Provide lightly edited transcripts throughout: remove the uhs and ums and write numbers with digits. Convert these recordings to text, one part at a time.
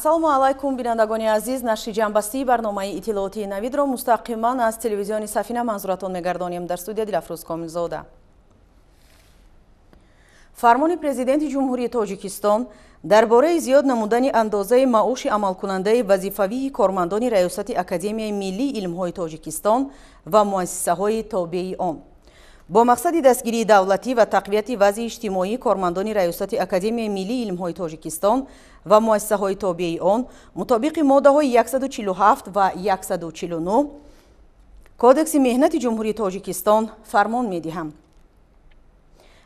ассалому алайкум бинандагони азиз, нашри ҷанбастии барномаи иттилоотии навидро мустақиман аз телевизиони Сафина манзуратон мегардонем. Дар студия Дилафрӯз Комилзода. фармони президенти ҷумҳурии Тоҷикистон дар бораи зиёд намудани андозаи маоши амалкунандаи вазифавии кормандони раёсати Академияи миллии илмҳои Тоҷикистон ва муассисаҳои тобеи он бо мақсади дастгирии давлатӣ ва тақвияти вазъи иҷтимоии кормандони раёсати Академияи миллии илмҳои Тоҷикистон ва муассисаҳои тобеи он мутобиқи моддаҳои 147 ва 149 Кодекси меҳнати ҷумҳурии Тоҷикистон фармон медиҳам.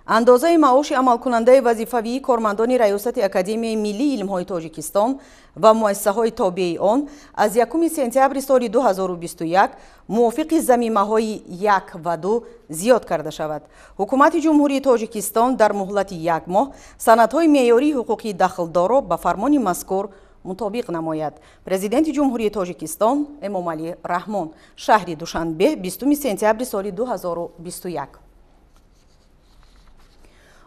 андозаи маоши амалкунандаи вазифавии кормандони раёсати Академияи миллии илмҳои Тоҷикистон ва муассисаҳои тобеи он аз 1 сентябри соли 2021 мувофиқи замимаҳои 1 ва 2 зиёд карда шавад. ҳукумати ҷумҳурии Тоҷикистон дар муҳлати 1 моҳ санадҳои меъёрии ҳуқуқи дахлдорро ба фармони мазкур мутобиқ намояд. Президенти ҷумҳурии Тоҷикистон Эмомалӣ Раҳмон, шаҳри Душанбе, 20 сентябри соли 2021.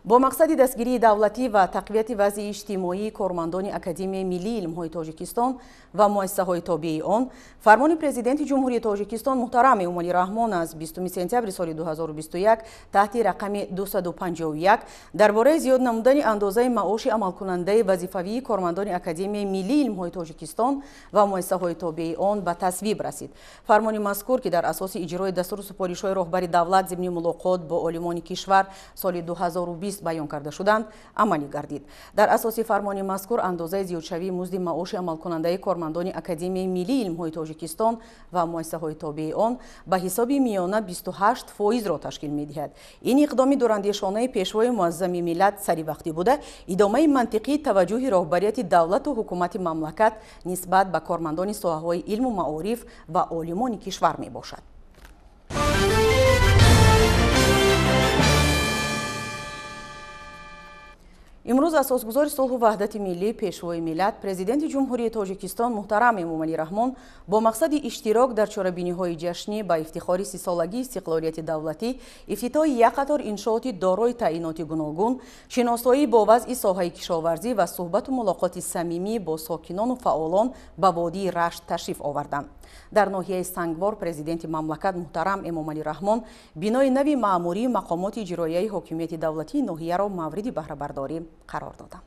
бо мақсади дастгирии давлатӣ ва тақвияти вазъи иҷтимоии кормандони Академияи миллии илмҳои Тоҷикистон ва муассисаҳои тобеи он фармони президенти ҷумҳурии Тоҷикистон муҳтарам Эмомалӣ Раҳмон аз 20 сентябри соли 2021 таҳти рақами 251 дар бораи зиёд намудани андозаи маоши амалкунандаи вазифавии кормандони Академияи миллии илмҳои Тоҷикистон ва муассисаҳои тобеи он ба тасвиб расид. фармони мазкур ки дар асоси иҷрои дастури супоришҳои роҳбари давлат зимни мулоқот бо олимони кишвар соли 2020 баён карда шуданд амалӣ гардид. дар асоси фармони мазкур андозаи зиёдшавии музди маоши амалкунандаи кормандони Академияи миллии илмҳои Тоҷикистон ва муассисаҳои тобеи он ба ҳисоби миёна 28% ташкил медиҳад. ин иқдоми дурандешонаи пешвои муаззами миллат саривақтӣ буда идомаи мантиқии таваҷҷӯҳи роҳбарияти давлату ҳукумати мамлакат нисбат ба кормандони соҳаҳои илму маориф ва олимони кишвар мебошад. имрӯз асосгузори сулҳу ваҳдати миллӣ пешвои миллат президенти ҷумҳурии Тоҷикистон муҳтарам Эмомалӣ Раҳмон бо мақсади иштирок дар чорабиниҳои ҷашнӣ ба ифтихори 30-солагии истиқлолияти давлатӣ, ифтитоҳи як қатор иншооти дорои таъиноти гуногун, шиносоӣ бо вазъи соҳаи кишоварзӣ ва суҳбату мулоқоти самимӣ бо сокинону фаъолон ба водии Рашт ташриф оварданд. дар ноҳияи Сангвор президенти мамлакат муҳтарам Эмомалӣ Раҳмон бинои нави маъмурии мақомоти иҷроияи ҳокимияти давлатии ноҳияро мавриди баҳрабардорӣ қарор доданд.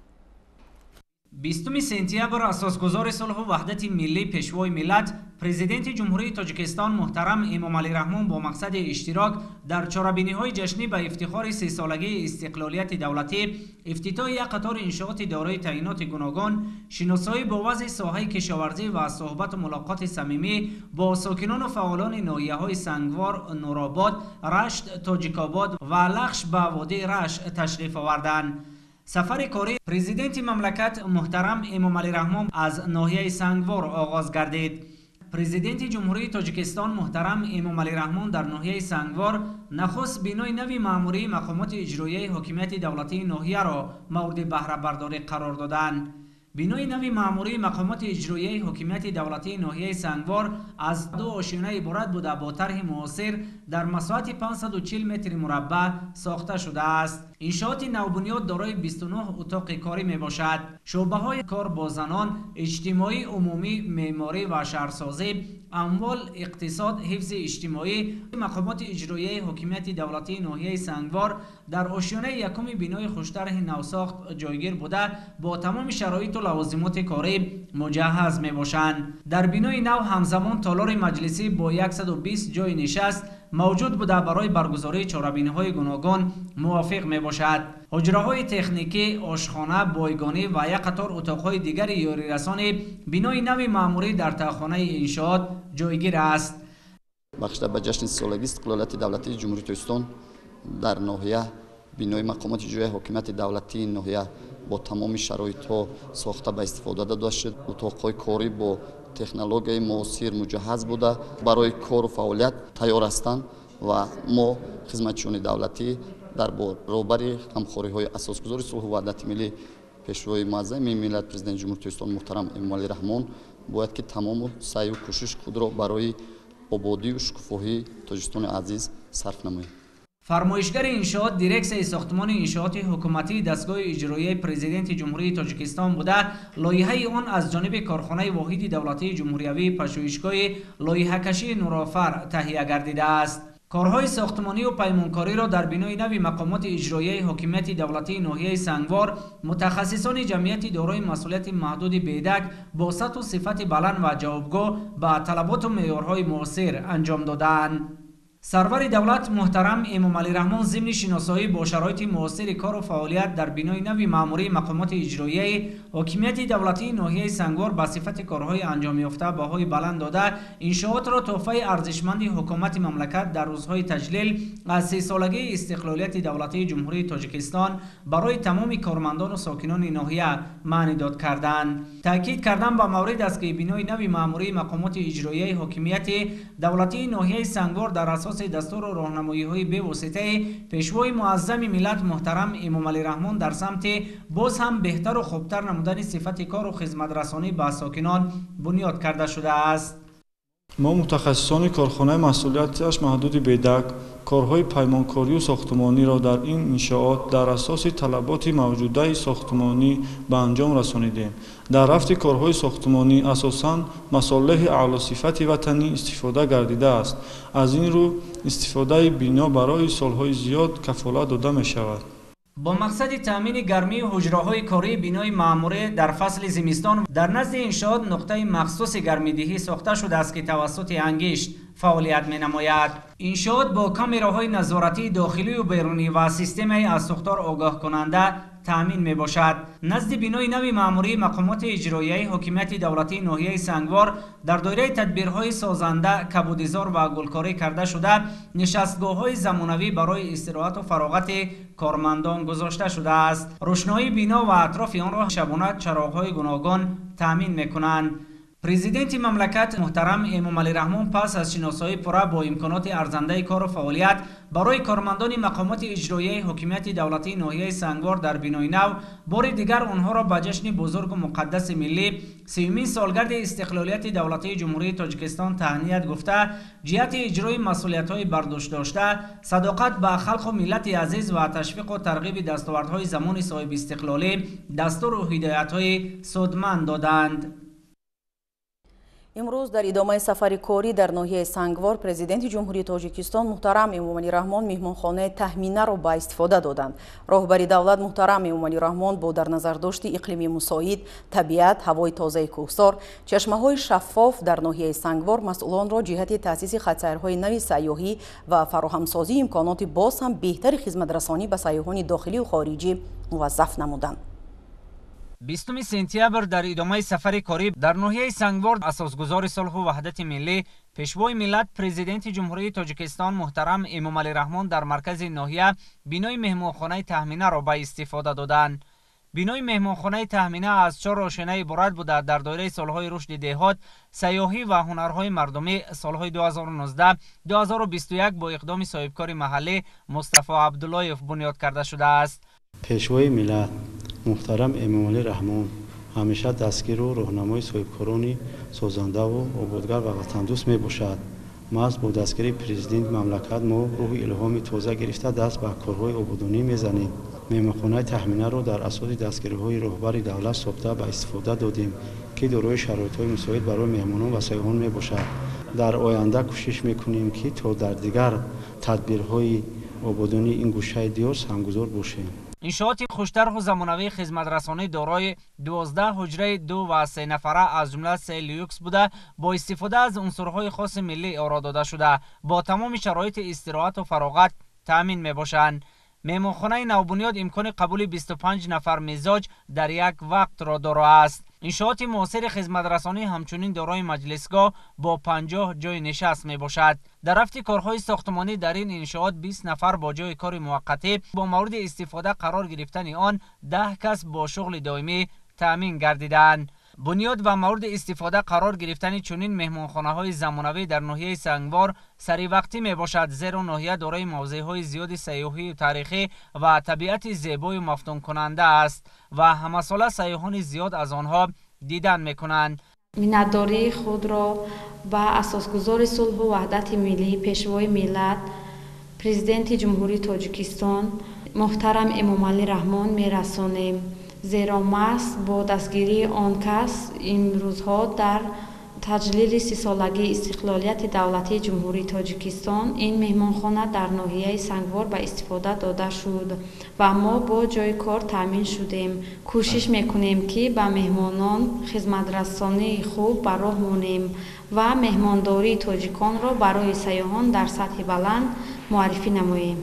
20 сентябр асосгузори сулҳу ваҳдати миллӣ пешвои миллат президенти ҷумҳурии Тоҷикистон муҳтарам Эмомалӣ Раҳмон бо мақсади иштирок дар чорабиниҳои ҷашнӣ ба ифтихори 30-солагии истиқлолияти давлатӣ, ифтитоҳи як қатори иншооти дорои таъиноти гуногун, шиносоӣ бо вазъи соҳаи кишоварзӣ ва суҳбату мулоқоти самимӣ бо сокинону фаъолони ноҳияҳои Сангвор, Нуробод, Рашт, Тоҷикобод ва Лахш ба водии Рашт ташриф оварданд. сафари корӣ президенти мамлакат муҳтарам Эмомалӣ Раҳмон аз ноҳияи Сангвор оғоз гардид. президенти ҷумҳурии Тоҷикистон муҳтарам Эмомалӣ Раҳмон дар ноҳияи Сангвор нахуст бинои нави маъмурии мақомоти иҷроияи ҳокимияти давлатии ноҳияро мавриди баҳрабардорӣ қарор доданд. бинои нави маъмурии мақомоти иҷроияи ҳокимияти давлатии ноҳияи Сангвор аз 2 ошина иборат буда бо тарҳи муосир дар масоҳати 540 метри мураббаъ сохта шудааст. иншооти навбунёд дорои 29 утоқи корӣ мебошад. шӯъбаҳои кор бо занон, иҷтимоӣ, умумӣ, меъморӣ ва шаҳрсозӣ, амвол, иқтисод, ҳифзи иҷтимоӣ, мақомоти иҷроияи ҳокимияти давлатии ноҳияи Сангвор дар ошёнаи якуми бинои хуштарҳи навсохт ҷойгир буда бо тамоми шароиту лавозимоти корӣ муҷаҳҳаз мебошанд. дар бинои нав ҳамзамон толори маҷлисӣ бо 120 ҷойи нишаст мавҷуд буда барои баргузории чорабиниҳои гуногун мувофиқ мебошад. ҳуҷраҳои техникӣ, ошхона, бойгонӣ ва як қатор утоқҳои дигари ёрирасонӣ бинои нави маъмурӣ дар таъхонаи иншоот ҷойгир аст. бахшида ба ҷашни 30-солагии истиқлолияти давлатии ҷумҳурии Тоҷикистон дар ноҳия бинои мақомоти иҷроияи ҳокимияти давлатии ноҳия бо тамоми шароитҳо сохта ба истифода дода шуд. утоқҳои корӣ бо технологияи муосир муҷаҳҳаз буда барои кору фаъолият тайёр ҳастанд و ما خدمتچیان دولتی در برابر همخواری‌های اساسگذار صلح و وحدت ملی پیشروی معظم ملت پرزیدنت جمهوری اسلامی محترم امامعلی رحمان باید که تمام سعی و کوشش خود را برای آبادی و شکوفایی تاجیکستان عزیز صرف نماییم. فرمایشگر انشاءات دیرکسیون ساختمان انشاءات حکومتی دستگاه اجرایی پرزیدنت جمهوری تاجیکستان بوده، لایحه آن از جانب کارخانه واحد دولتی جمهوری پژوهشگاه لایحه کشی نورآفر تهیه گردیده است. کارهای ساختمانی و پیمانکاری را در بنای نوی مقامات اجرایی حکومت دولتی ناحیه سنگوار متخصصان جمعیت دارای مسئولیت محدود بیدک با سطح و صفت بلند و جوابگو به طلبات و معیارهای معاصر انجام دادند. سرور دولت محترم امامعلی رحمان ضمن شناسایی با شرایط معاصر کار و فعالیت در بنای نوی مأموری مقامات اجرایی حکومت دولتی ناحیه سنگوار به صفت کارهای انجام یافته بهای بلند داده انشاءات را تحفه ارزشمند حکومت مملکت در روزهای تجلیل از 3 سالگی استقلالیت دولتی جمهوری تاجیکستان برای تمام کارمندان و ساکنان ناحیه معنی داد کردند. تاکید کردند به مورد است که بنای نوی مأموری مقامات اجرایی حکومت دولتی ناحیه سنگوار در اساس دستور و راهنمایی‌های بی‌واسطه پیشوای معظم ملت محترم امامعلی رحمان در سمت باز هم بهتر و خوبتر نمودن صفت کار و خدمت رسانی به ساکنان بنیاد کرده شده است. ما متخصصان کارخانه مسئولیتش محدود بیدک کارهای پیمانکاری و ساختمانی را در این انشاءات در اساس طلبات موجوده ساختمانی به انجام رسانیدیم. در رفت کارهای ساختمانی اساساً مصالح اعلی صفت وطنی استفاده گردیده است. از این رو استفاده بنا برای سالهای زیاد کفالت داده می شود. با مقصد تامین گرمی و حجره‌های کاری بنای معموره در فصل زمستان در نزد انشاءات نقطه مخصوص گرمیدهی ساخته شده است که توسط انگشت فعالیت می‌نماید. انشاءات با کامراهای نظارتی داخلی و بیرونی و سیستم از سوختار آگاه کننده تامین می باشد. نزد بنای نوی مأموری مقامات اجرایی حکومت دولتی ناحیه سنگوار در دایره تدبیرهای سازنده کبودزار و گلکاری کرده شده نشستگاه‌های زمانوی برای استراحت و فراغت کارمندان گذاشته شده است. روشنایی بنا و اطراف آن را شبانه چراغ‌های گوناگون تامین می‌کنند. پرزیدنت مملکت محترم امامعلی رحمان پس از شناسایی پوره با امکانات ارزنده کار و فعالیت برای کارمندان مقامات اجرایی حکومت دولتی ناحیه سنگوار در بنای نو بار دیگر آنها را به جشن بزرگ و مقدس ملی 30مین سالگرد استقلالیت دولتی جمهوری تاجیکستان تهنیت گفته جهت اجرای مسئولیت‌های برداشت داشته صداقت به خلق و ملت عزیز و تشویق و ترغیب دستاوردهای زمان صاحب استقلالی دستور و هدایت‌های سودمند دادند. امروز در ادامه سفر کاری در ناحیه سنگوار پرزیدنت جمهوری تاجیکستان محترم امامعلی رحمان مهمانخانه تهمینه را به استفاده دادند. راهبری دولت محترم امامعلی رحمان با در نظر داشت اقلیم مساعد، طبیعت، هوای تازه کوهسار، چشمه‌های شفاف در ناحیه سنگوار مسئولان را جهت تأسیس خطرهای نوی سیاحی و فراهمسازی امکانات باز هم بهتر خدمت رسانی به سیاحان داخلی و خارجی موظف نمودند. 20 سپتامبر در ادامه سفر کاری در ناحیه سنگوار اساسگذار صلح و وحدت ملی پیشوای ملت پرزیدنت جمهوری تاجیکستان محترم امامعلی رحمان در مرکز ناحیه بنای مهمانخانه تهمینه را به استفاده دادند. بنای مهمانخانه تهمینه از 4 روشنه عبارت بوده در دایره سالهای رشد دهات، سیاحی و هنرهای مردمی سالهای 2019 2021 با اقدام صاحبکار محلی مصطفی عبداللهیف بنیاد کرده شده است. پیشوای ملت محترم امامعلی رحمان همیشه دستگیر و راهنمای صاحبکاران سازنده و آبادگر و وطندوست می باشد. ما با دستگیری پرزیدنت مملکت ما روح الهامی تازه گرفته دست به کارهای آبادانی میزنیم. مهمانخانه تهمینه را در اساس دستگیری‌های راهبر دولت ساخته به استفاده دادیم که دارای شرایط‌های مساعد برای مهمانان و سیاحان می باشد. در آینده کوشش میکنیم که تا در دیگر تدبیرهای آبادانی این گوشه دیار سهمگزار باشیم. انشاءات خوشطرح و زمانوی خدمت رسانی دارای 12 حجره 2 و 3 نفره از جمله 3 لیوکس بوده با استفاده از عنصرهای خاص ملی آرا داده شده با تمام شرایط استراحت و فراغت تأمین می باشند. مهمانخانه نوبنیاد امکان قبول 25 نفر مزاج در یک وقت را دارا است. انشاءات معاصر خدمت رسانی همچنین دارای مجلسگاه با 50 جای نشست می باشد. در رفت کارهای ساختمانی در این انشاءات 20 نفر با جای کار موقتی با مورد استفاده قرار گرفتن آن 10 کس با شغل دائمی تأمین گردیدند. بنیاد و مورد استفاده قرار گرفتن چنین مهمانخانه‌های زمانوی در ناحیه سنگوار سری وقتی می باشد، زیرا ناحیه دارای موضع‌های زیاد سیاحی و تاریخی و طبیعت زیبای و مفتون کننده است و همه ساله سیاحان زیاد از آنها دیدن می‌کنند. миннатдории худро ба асосгузори сулҳу ваҳдати миллӣ пешвои миллат президенти ҷумҳурии тоҷикистон муҳтарам эмомалӣ раҳмон мерасонем, зеро маҳз бо дастгирии он кас имрӯзҳо дар таҷлили 30-солагии истиқлолияти давлатии ҷумҳурии тоҷикистон ин меҳмонхона дар ноҳияи сангвор ба истифода дода шуд ва мо бо ҷои кор таъмин шудем. кӯшиш мекунем ки ба меҳмонон хизматрасонии хуб ба роҳ монем ва меҳмондории тоҷиконро барои сайёҳон дар сатҳи баланд муаррифӣ намоем.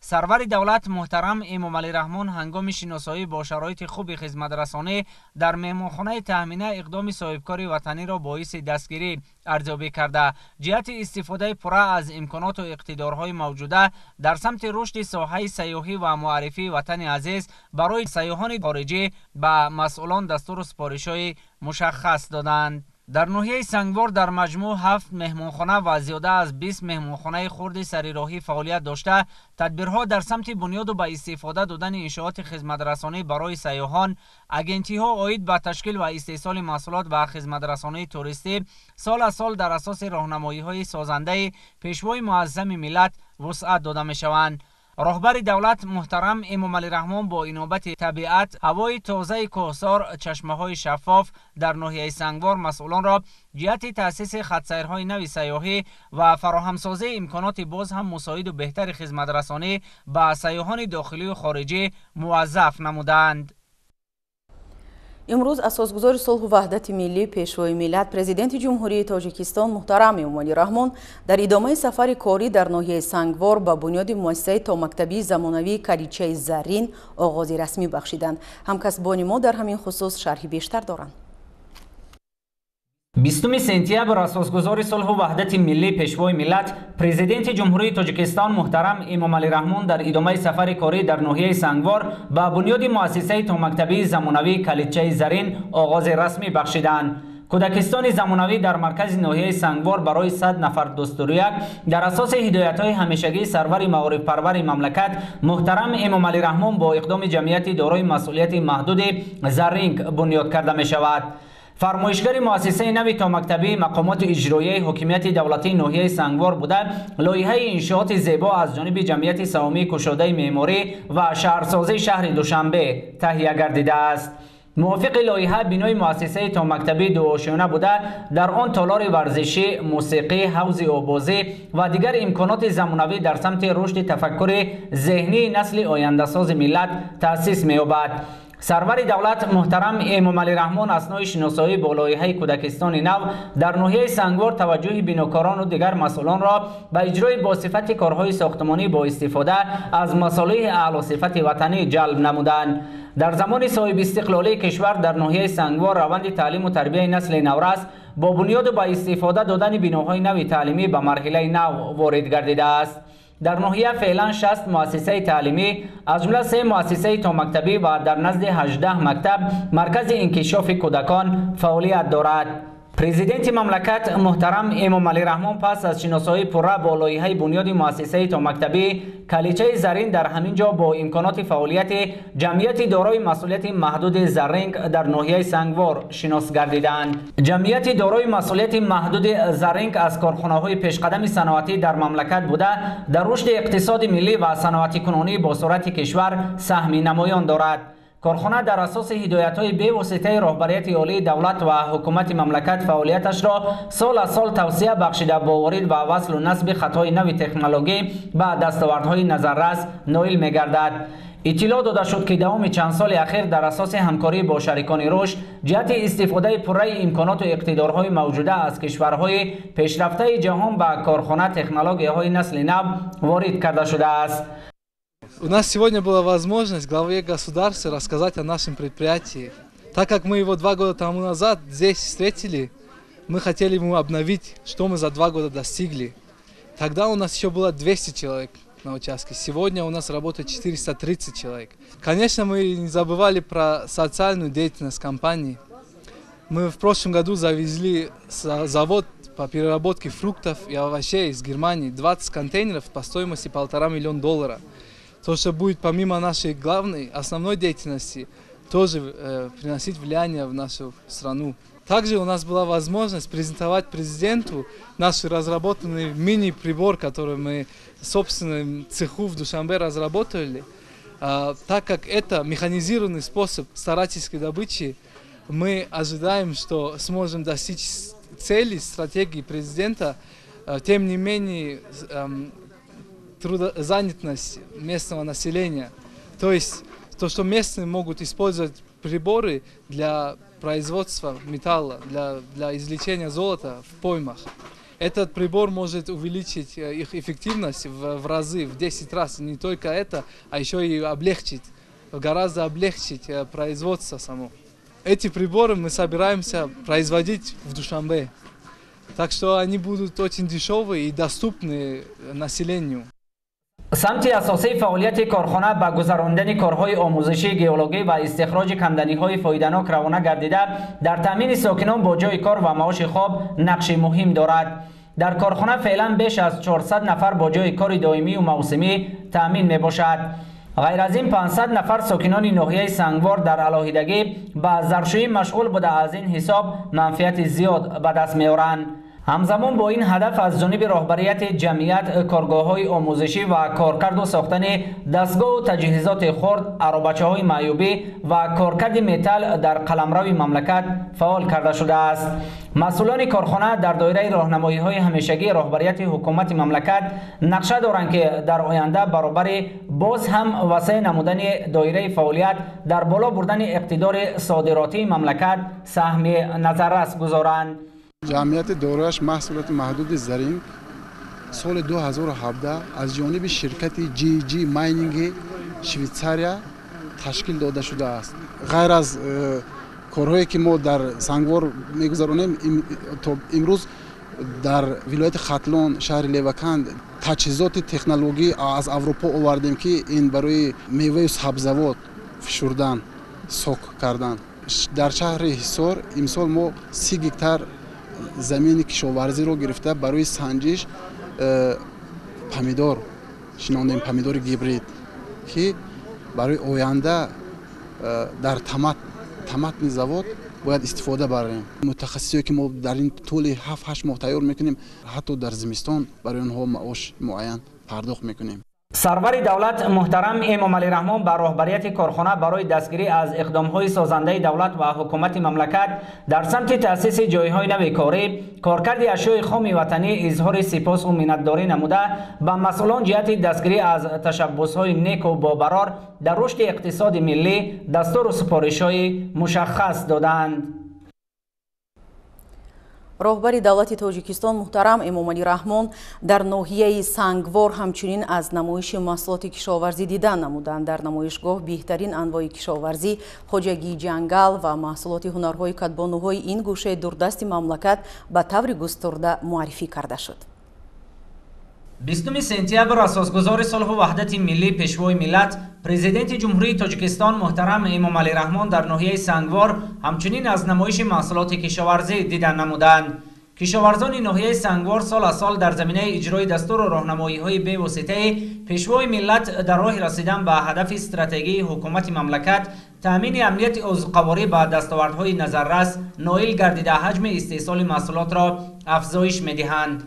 سرور دولت محترم امامعلی رحمان هنگام شناسایی با شرایط خوب خدمترسانی در مهمانخانه تأمینه اقدام صاحبکار وطنی را باعث دستگیری ارزیابی کرده، جهت استفاده پره از امکانات و اقتدارهای موجوده در سمت رشد ساحه سیاحی و معرفی وطن عزیز برای سیاحان خارجی به مسئولان دستور و سپارش‌های مشخص دادند. در ناحیه سنگوار در مجموع 7 مهمانخانه و زیاده از 20 مهمانخانه خرد سریراهی فعالیت داشته، تدبیرها در سمت بنیاد و به استفاده دادن انشاءات خدمترسانی برای سیاحان، اجنسی‌ها عاید به تشکیل و استحصال محصولات و خدمترسانی توریستی سال از سال در اساس راهنمایی‌های سازنده پیشوای معظم ملت وسعت داده می‌شوند. رهبر دولت محترم امامعلی رحمان با انابت طبیعت، هوای تازه کوهسار، چشمه‌های شفاف در ناحیه سنگوار مسئولان را جهت تأسیس خط‌سیرهای نوی سیاحی و فراهمسازی امکانات باز هم مساعد و بهتر خدمترسانی به سیاحان داخلی و خارجی موظف نمودند. امروز اساسگزار صلح و وحدت ملی پیشوای ملت پرزیدنت جمهوری تاجیکستان محترم امامعلی رحمان در ادامه سفر کاری در ناحیه سنگوار با بنیاد مؤسسه تا مکتبی زمانوی کلیچه زرین آغاز رسمی بخشیدند. همکسبان ما در همین خصوص شرحی بیشتر دارند. 20 سپتامبر اساسگزار صلح و وحدت ملی پیشوای ملت پرزیدنت جمهوری تاجیکستان محترم امامعلی رحمان در ادامه سفر کاری در ناحیه سنگوار با بنیاد مؤسسه تا مکتبی زمانوی کلیچه زرین آغاز رسمی بخشیدند. کودکستان زمانوی در مرکز ناحیه سنگوار برای 100 نفر دستوریک در اساس هدایت‌های همیشگی سرور معارف پرور مملکت محترم امامعلی رحمان با اقدام جمعیت دارای مسئولیت محدود زرینگ بنیاد کرده می شود. فرمایشگر مؤسسه نوی تا مکتبی مقامات اجرایی حکومت دولتی ناحیه سنگوار بوده، لایحه انشاءات زیبا از جانب جمعیت سهامی کشاده معماری و شهرسازی شهر دوشنبه تهیه گردیده است. موافق لایحه بنای مؤسسه تا مکتبی دو آشیانه بوده، در آن تالار ورزشی، موسیقی، حوض آبازی و دیگر امکانات زمانوی در سمت رشد تفکر ذهنی نسل آینده ساز ملت تأسیس می‌یابد. سرور دولت محترم امامعلی رحمان اثنای شناسایی با لایحه کودکستان نو در ناحیه سنگوار توجه بیناکاران و دیگر مسئولان را به اجرای با صفت کارهای ساختمانی با استفاده از مصالح اعلی صفت وطنی جلب نمودند. در زمان صاحب استقلالی کشور در ناحیه سنگوار روند تعلیم و تربیت نسل نورس با بنیاد و با استفاده دادن بناهای نوی تعلیمی به مرحله نو وارد گردیده است. در ناحیه فعلا 60 مؤسسه تعلیمی از جمله 3 مؤسسه تا مکتبی و در نزد 18 مکتب مرکز انکشاف کودکان فعالیت دارد. پرزیدنت مملکت محترم امامعلی رحمان پس از شناسایی پره با لایحه بنیاد مؤسسه تا مکتبی کلیچه زرین در همین جا با امکانات فعالیت جمعیت دارای مسئولیت محدود زرینگ در ناحیه سنگوار شناس گردیدند. جمعیت دارای مسئولیت محدود زرینگ از کارخانه‌های پیشقدم صنعتی در مملکت بوده، در رشد اقتصاد ملی و صنعتی کنونی با سرعت کشور سهمی نمایان دارد. کارخانه در اساس هدایت‌های به واسطه رهبریت عالی دولت و حکومت مملکت فعالیتش را سال از سال توسعه بخشیده با وارد و وصل و نصب خطهای نوی تکنولوژی به دستاوردهای نظررس نائل می‌گردد. اطلاع داده شد که دوام چند سال اخیر در اساس همکاری با شریکان رشد جهت استفاده پره امکانات و اقتدارهای موجوده از کشورهای پیشرفته جهان به کارخانه تکنولوژی‌های نسل نو وارد کرده شده است. У нас сегодня была возможность главе государства рассказать о нашем предприятии. Так как мы его 2 года тому назад здесь встретили, мы хотели ему обновить, что мы за 2 года достигли. Тогда у нас еще было 200 человек на участке. Сегодня у нас работает 430 человек. Конечно, мы не забывали про социальную деятельность компании. Мы в прошлом году завезли завод по переработке фруктов и овощей из Германии 20 контейнеров по стоимости $1,5 миллиона. То, что будет помимо нашей главной, основной деятельности, тоже приносить влияние в нашу страну. Также у нас была возможность презентовать президенту наш разработанный мини-прибор, который мы в собственном цеху в Душанбе разработали. Так как это механизированный способ старательской добычи, мы ожидаем, что сможем достичь цели, стратегии президента, тем не менее трудозанятость местного населения. То есть то, что местные могут использовать приборы для производства металла, для извлечения золота в поймах. Этот прибор может увеличить их эффективность в разы, в 10 раз. Не только это, а еще и гораздо облегчить производство само. Эти приборы мы собираемся производить в Душанбе. Так что они будут очень дешевые и доступны населению. سمت اساسی فعالیت کارخانه به گذراندن کارهای آموزشی گئولوژی و استخراج کندنی‌های فایده‌ناک روانه گردیده در تامین ساکنان با جای کار و معاش خواب نقش مهم دارد. در کارخانه فعلا بیش از 400 نفر با جای کار دائمی و موسمی تامین میباشد. غیر از این 500 نفر ساکنان ناحیه سنگوار در علاهیدگی به زرشویی مشغول بوده، از این حساب منفعت زیاد به دست می‌آورند. همزمان با این هدف از جانب رهبریت جمعیت کارگاه‌های آموزشی و کارکرد و ساختن دستگاه و تجهیزات خرد، آروبچه‌های معیوبی و کارکرد متل در قلمرو مملکت فعال کرده شده است. مسئولان کارخانه در دایره راهنمایی‌های همیشگی رهبریت حکومت مملکت نقشه دارند که در آینده برابر باز هم وسیع نمودن دایره فعالیت در بالا بردن اقتدار صادراتی مملکت سهم نظررس گذارند. جمعیت دارایش محصولات محدود زرین سال 2017 از جانب شرکت جی ماینینگ شویتساریا تشکیل داده شده است. غیر از کارهایی که ما در سنگوار میگذرانیم، تا امروز در ولایت ختلان شهر لیوکند تجهیزات تکنولوژی از اروپا آوردیم که این برای میوه و سبزیجات فشردن، سوک کردن. در شهر حصار امسال ما 30 هکتار زمین کشاورزی رو گرفته برای سنجش پمیدور، شناندیم پمیدور گیبرید که برای آینده در تمتن زواد باید استفاده بریم. متخصصی که ما در این طول 7-8 ماه تیار میکنیم، حتی در زمستان برای اونها معاش معین پرداخت میکنیم. سرور دولت محترم امام علی رحمان با رهبریت کارخانه برای دستگیری از اقدام‌های سازنده دولت و حکومت مملکت در سمت تأسیس جایهای نو کاری، کارکرد اشیاء خام وطنی اظهار سپاس و منتداری نموده به مسئولان جهت دستگیری از تشبس‌های نیک و باقرار در رشد اقتصاد ملی دستور و سپارش‌های مشخص دادند. роҳбари давлати тоҷикистон муҳтарам эмомалӣ раҳмон дар ноҳияи сангвор ҳамчунин аз намоиши маҳсулоти кишоварзӣ дидан намуданд. дар намоишгоҳ беҳтарин анвои кишоварзӣ, хоҷагии ҷангал ва маҳсулоти ҳунарҳои кадбонуҳои ин гӯшаи дурдасти мамлакат ба таври густурда муаррифӣ карда шуд. 20 сентябр асосгузори сулҳу ваҳдати миллӣ пешвои миллат президенти ҷумҳурии тоҷикистон муҳтарам эмомалӣ раҳмон дар ноҳияи сангвор ҳамчунин аз намоиши маҳсулоти кишоварзӣ дидан намуданд. кишоварзони ноҳияи сангвор сол аз сол дар заминаи иҷрои дастуру роҳнамоиҳои бевоситаи пешвои миллат дар роҳи расидан ба ҳадафи стратегии ҳукумати мамлакат таъмини амнияти озуқаворӣ ба дастовардҳои назаррас ноил гардида ҳаҷми истеҳсоли маҳсулотро афзоиш медиҳанд.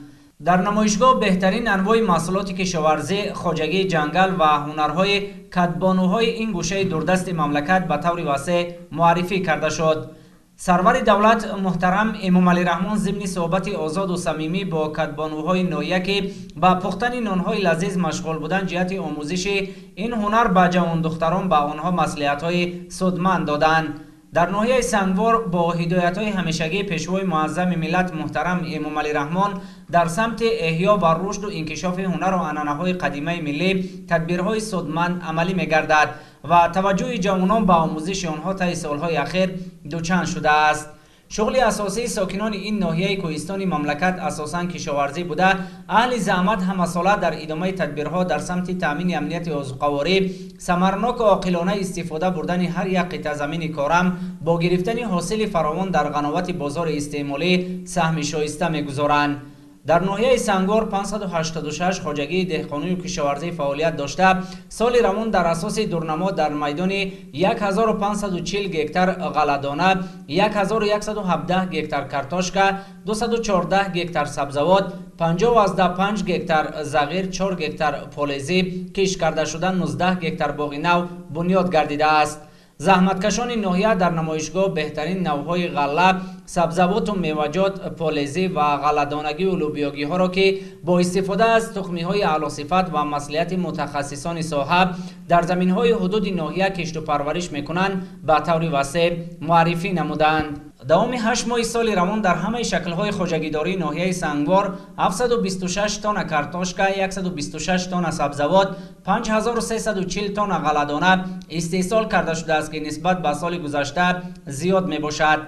در نمایشگاه بهترین انواع محصولات کشاورزی، خوجگی جنگل و هنرهای کدبانوهای این گوشه دوردست مملکت به طور واسع معرفی کرده شد. سرور دولت محترم امام علی رحمان ضمن صحبت آزاد و صمیمی با کدبانوهای نویه که با پختن نانهای لذیذ مشغول بودن جهت آموزش این هنر به جوان دختران به آنها مصلحت‌های سودمند دادند. در ناحیه سنگوار با هدایت‌های همیشگی پیشوای معظم ملت محترم امام علی رحمان در سمت احیا و رشد و انکشاف هنر و عنعنه‌های قدیمی ملی تدبیرهای سودمند عملی می‌گردد و توجه جوانان به آموزش آنها طی سال‌های اخیر دوچند شده است. شغل اساسی ساکنان این ناحیه کوهستانی مملکت اساساً کشاورزی بوده. اهل زحمت همساله در ادامه تدبیرها در سمت تامین امنیت عضوقواری ثمرناک و عاقلانه استفاده بردن هر یک قطعه زمین کارم با گرفتن حاصل فراوان در قنوات بازار استعمالی سهم شایسته می‌گذارند. در ناحیه سنگور 586 خواجگی دهقانی و کشاورزی فعالیت داشته. سال روان در اساس دورنما در میدان 1540 گکتار غله‌دانه، 1117 گکتار کارتوشکا، 214 گکتار سبزوات، 55 گکتار زغیر، 4 گکتار پولیزی کش کرده شده، 19 گکتار باغ نو بنیاد گردیده است. زحمتکشان ناحیه در نمایشگاه بهترین نوهای غله، سبزوات و میوه‌جات، پولیزی و غله‌دانگی و لوبیاگی ها را که با استفاده از تخمی های اعلی صفت و مصلحت متخصصان ساحه در زمین های حدود ناحیه کشت و پرورش میکنند به طور وسیع معرفی نمودند. دوام 8 ماه سال روان در همه شکل‌های خواجگیداری ناحیه سنگوار 726 تن کارتوشکا، 126 تن سبزوات، 5340 تن غله‌دانه استحصال کرده شده است که نسبت به سال گذشته زیاد میباشد.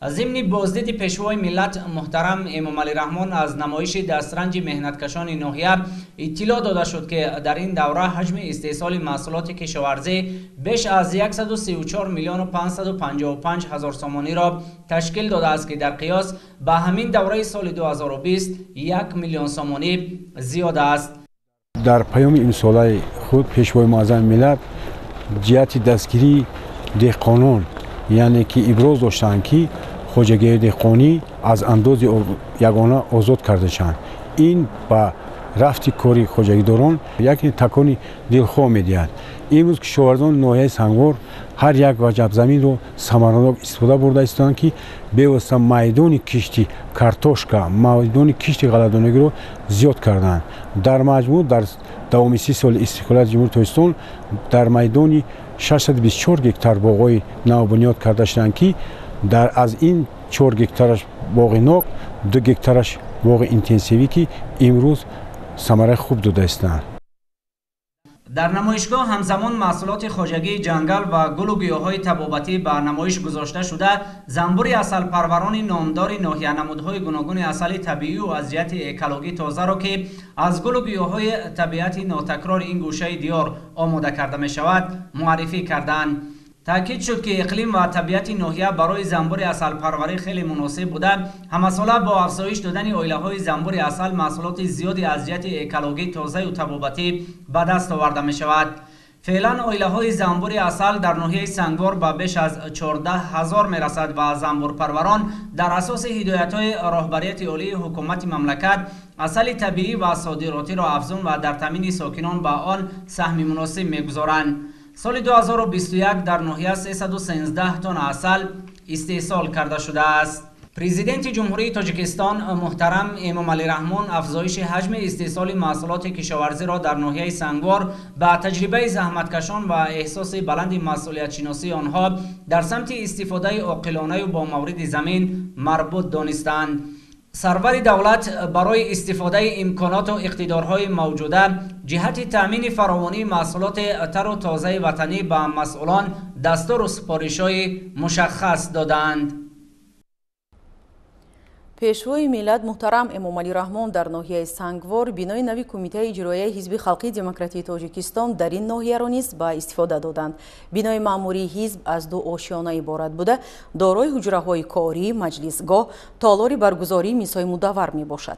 ضمن بازدید پیشوای ملت محترم امام علی رحمان از نمایش دسترنج مهنتکشان ناحیه اطلاع داده شد که در این دوره حجم استحصال محصولات کشاورزی بیش از 134 میلیون و 555 هزار سامانی را تشکیل داده است که در قیاس به همین دوره سال 2020 1 میلیون سامانی زیاد است. در پیام این ساله خود پیشوای معظم ملت جهت دستگیری دهقانان یعنی که ابراز داشتند که خواجگی دهقانی از انداز یگانه آزاد کرده شند. این با رفت کاری خواجگیداران یک تکانی دلخواه می‌دهد. امروز کشاورزان ناحیه سنگور هر یک وجب زمین رو ثمرناک استفاده برده هستند که به میدان کشتی کارتوشکا، میدان کشتی غله‌دانگی رو زیاد کردند. در مجموع در دوام 30 سال استقلال جمهوری تاجیکستان در میدان 624 گکتار باغ‌های نو بنیاد کرده شدند که از این 4 گکتارش باغ نو، 2 گکتارش باغ اینتنسیوی که امروز ثمره خوب داده هستند. در نمایشگاه همزمان محصولات خواجگی جنگل و گل و گیاهای طبابتی به نمایش گذاشته شده. زنبور عسل پروران نامدار ناحیه نمودهای گوناگون عسل طبیعی و از جهت اکولوژی تازه را که از گل و گیاهای طبیعت ناتکرار این گوشه دیار آماده کرده می شود معرفی کردند. تاکید شد که اقلیم و طبیعت ناحیه برای زنبور عسل پروری خیلی مناسب بوده. همساله با افزایش دادن اویله های زنبور عسل محصولات زیادی از جهت اکولوژی تازه و طبابتی به دست آورده می شود. فعلا اویله های زنبور عسل در ناحیه سنگوار به بیش از 14,000 می رسد و زنبور پروران در اساس هدایت های رهبریت عالی حکومت مملکت عسل طبیعی و صادراتی را افزون و در تامین ساکنان به آن سهم مناسب می گذارند. سال 2021 در ناحیه 313 تن عسل استحصال کرده شده است. پرزیدنت جمهوری تاجیکستان محترم امام علی رحمان افزایش حجم استحصال محصولات کشاورزی را در ناحیه سنگوار با تجربه زحمتکشان و احساس بلند مسئولیت شناسی آنها در سمت استفاده عاقلانه و با مورد زمین مربوط دانستند. سرور دولت برای استفاده امکانات و اقتدارهای موجوده جهت تامین فراوانی محصولات تر و تازه وطنی به مسئولان دستور و سپارش‌های مشخص دادند. پیشوای ملت محترم امام علی رحمان در ناحیه سنگوار بینای نوی کمیته اجرایی حزب خلقی دموکراتی تاجیکستان در این ناحیه را نیز به استفاده دادند. بینای مأموری حزب از 2 آشیانه عبارت بوده، دارای حجره‌های کاری، مجلسگاه، تالار برگزاری میزهای مدور می باشد.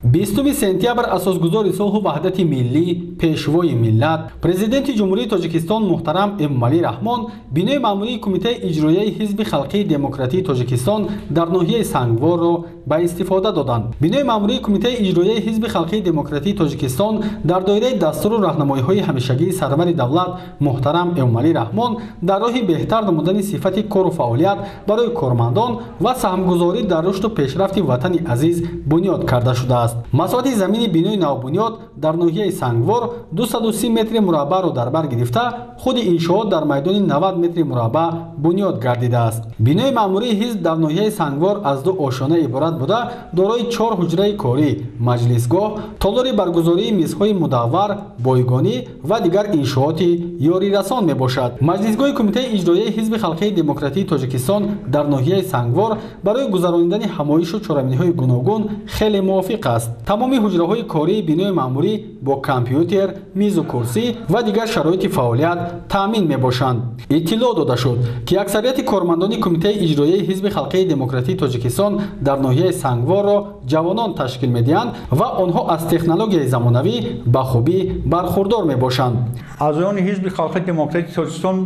20 سپتامبر اساسگذار صلح و وحدت ملی پیشوای ملت پرزیدنت جمهوری تاجیکستان محترم امام علی رحمان بینای مأموری کمیته اجرایی حزب خلقی دموکراتی تاجیکستان در ناحیه سنگوار را به استفاده دادند. بینای مأموری کمیته اجرایی حزب خلقی دموکراتی تاجیکستان در دایره دستور و راهنمایی‌های همیشگی سرور دولت محترم امام علی رحمان در راه بهتر نمودن صفت کار و فعالیت برای کارمندان و سهمگذاری در رشد و پیشرفت وطن عزیز بنیاد کرده شده است. масоҳати замини бинои навбунёд дар ноҳияи Сангвор 230 метри мураббаъро дар бар гирифта, худи иншоот дар майдони 90 метри мураббаъ бунёд гардидааст. бинои маъмурии ҳизб дар ноҳияи Сангвор аз ду ошона иборат буда, дорои 4 ҳуҷраи корӣ, маҷлисгоҳ, толори баргузории мизҳои мудаввар, бойгонӣ ва дигар иншооти ёрирасон мебошад. маҷлисгоҳи кумитаи иҷроияи ҳизби халқии демократии Тоҷикистон дар ноҳияи Сангвор барои гузарондани ҳамоишу чорабиниҳои гуногун хеле мувофиқ аст. тамоми ҳуҷраҳои кории бинои маъмурӣ бо компютер, мизу курсӣ ва дигар шароити фаъолият таъмин мебошанд. иттилоъ дода шуд, ки аксарияти кормандони кумитаи иҷроияи ҳизби халқии демократии Тоҷикистон дар ноҳияи Сангворро ҷавонон ташкил медиҳанд ва онҳо аз технологияи замонавӣ ба хубӣ бархурдор мебошанд. аъзоёни ҳизби халқии демократии Тоҷикистон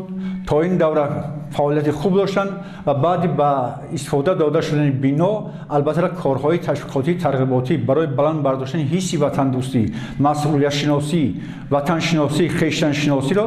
то ин давра фаъолияти хуб доштанд ва баъди ба истифода дода шудани бино албатта корҳои ташвиқотӣ тарғиботӣ барои баланд бардоштани ҳисси ватандӯстӣ, масъулиятшиносӣ, ватаншиносӣ, хештаншиносиро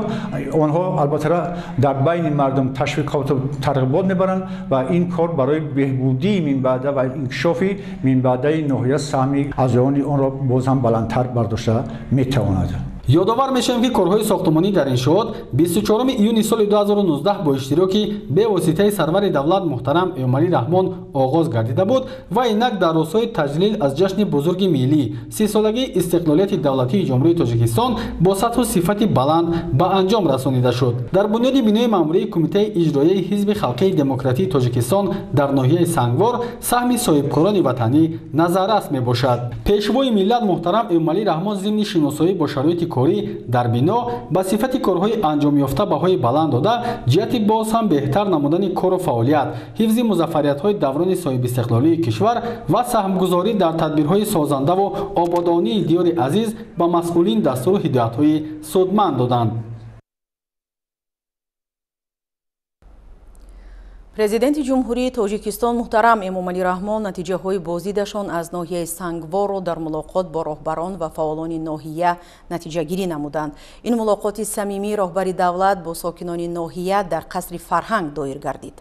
онҳо албатта дар байни мардум ташвиқоту тарғибот мебаранд ва ин кор барои беҳбудии минбаъда ва инкишофи минбаъдаи ноҳия саҳми аъзоёни онро боз ҳам баландтар бардошта метавонад. ёдовар мешавем, ки корҳои сохтмонӣ дар иншоот 24 июни соли 2019 бо иштироки бевоситаи сарвари давлат муҳтарам Эмомалӣ Раҳмон оғоз гардида буд ва инак дар рӯзҳои таҷлил аз ҷашни бузурги миллӣ 30-солагии истиқлолияти давлатии ҷумҳурии Тоҷикистон бо сатҳу сифати баланд ба анҷом расонида шуд. дар бунёди бинои маъмурии кумитаи иҷроияи ҳизби халқии демократии Тоҷикистон дар ноҳияи Сангвор саҳми соҳибкорони ватанӣ назаррас мебошад. пешвои миллат муҳтарам Эмомалӣ Раҳмон зимни шиносоӣ бо шароити корӣ дар бино ба сифати корҳои анҷомёфта баҳои баланд дода, ҷиҳати боз ҳам беҳтар намудани кору фаъолият, ҳифзи музаффариятҳои даврони соҳибистиқлолии кишвар ва саҳмгузорӣ дар тадбирҳои созандаву ободонии диёри азиз ба масъулин дастуру ҳидоятҳои судманд доданд. президенти ҷумҳурии Тоҷикистон муҳтарам Эмомалӣ Раҳмон натиҷаҳои бозидашон аз ноҳияи Сангворро дар мулоқот бо роҳбарон ва фаъолони ноҳия натиҷагирӣ намуданд. ин мулоқоти самимии роҳбари давлат бо сокинони ноҳия дар қасри Фарҳанг доир гардид.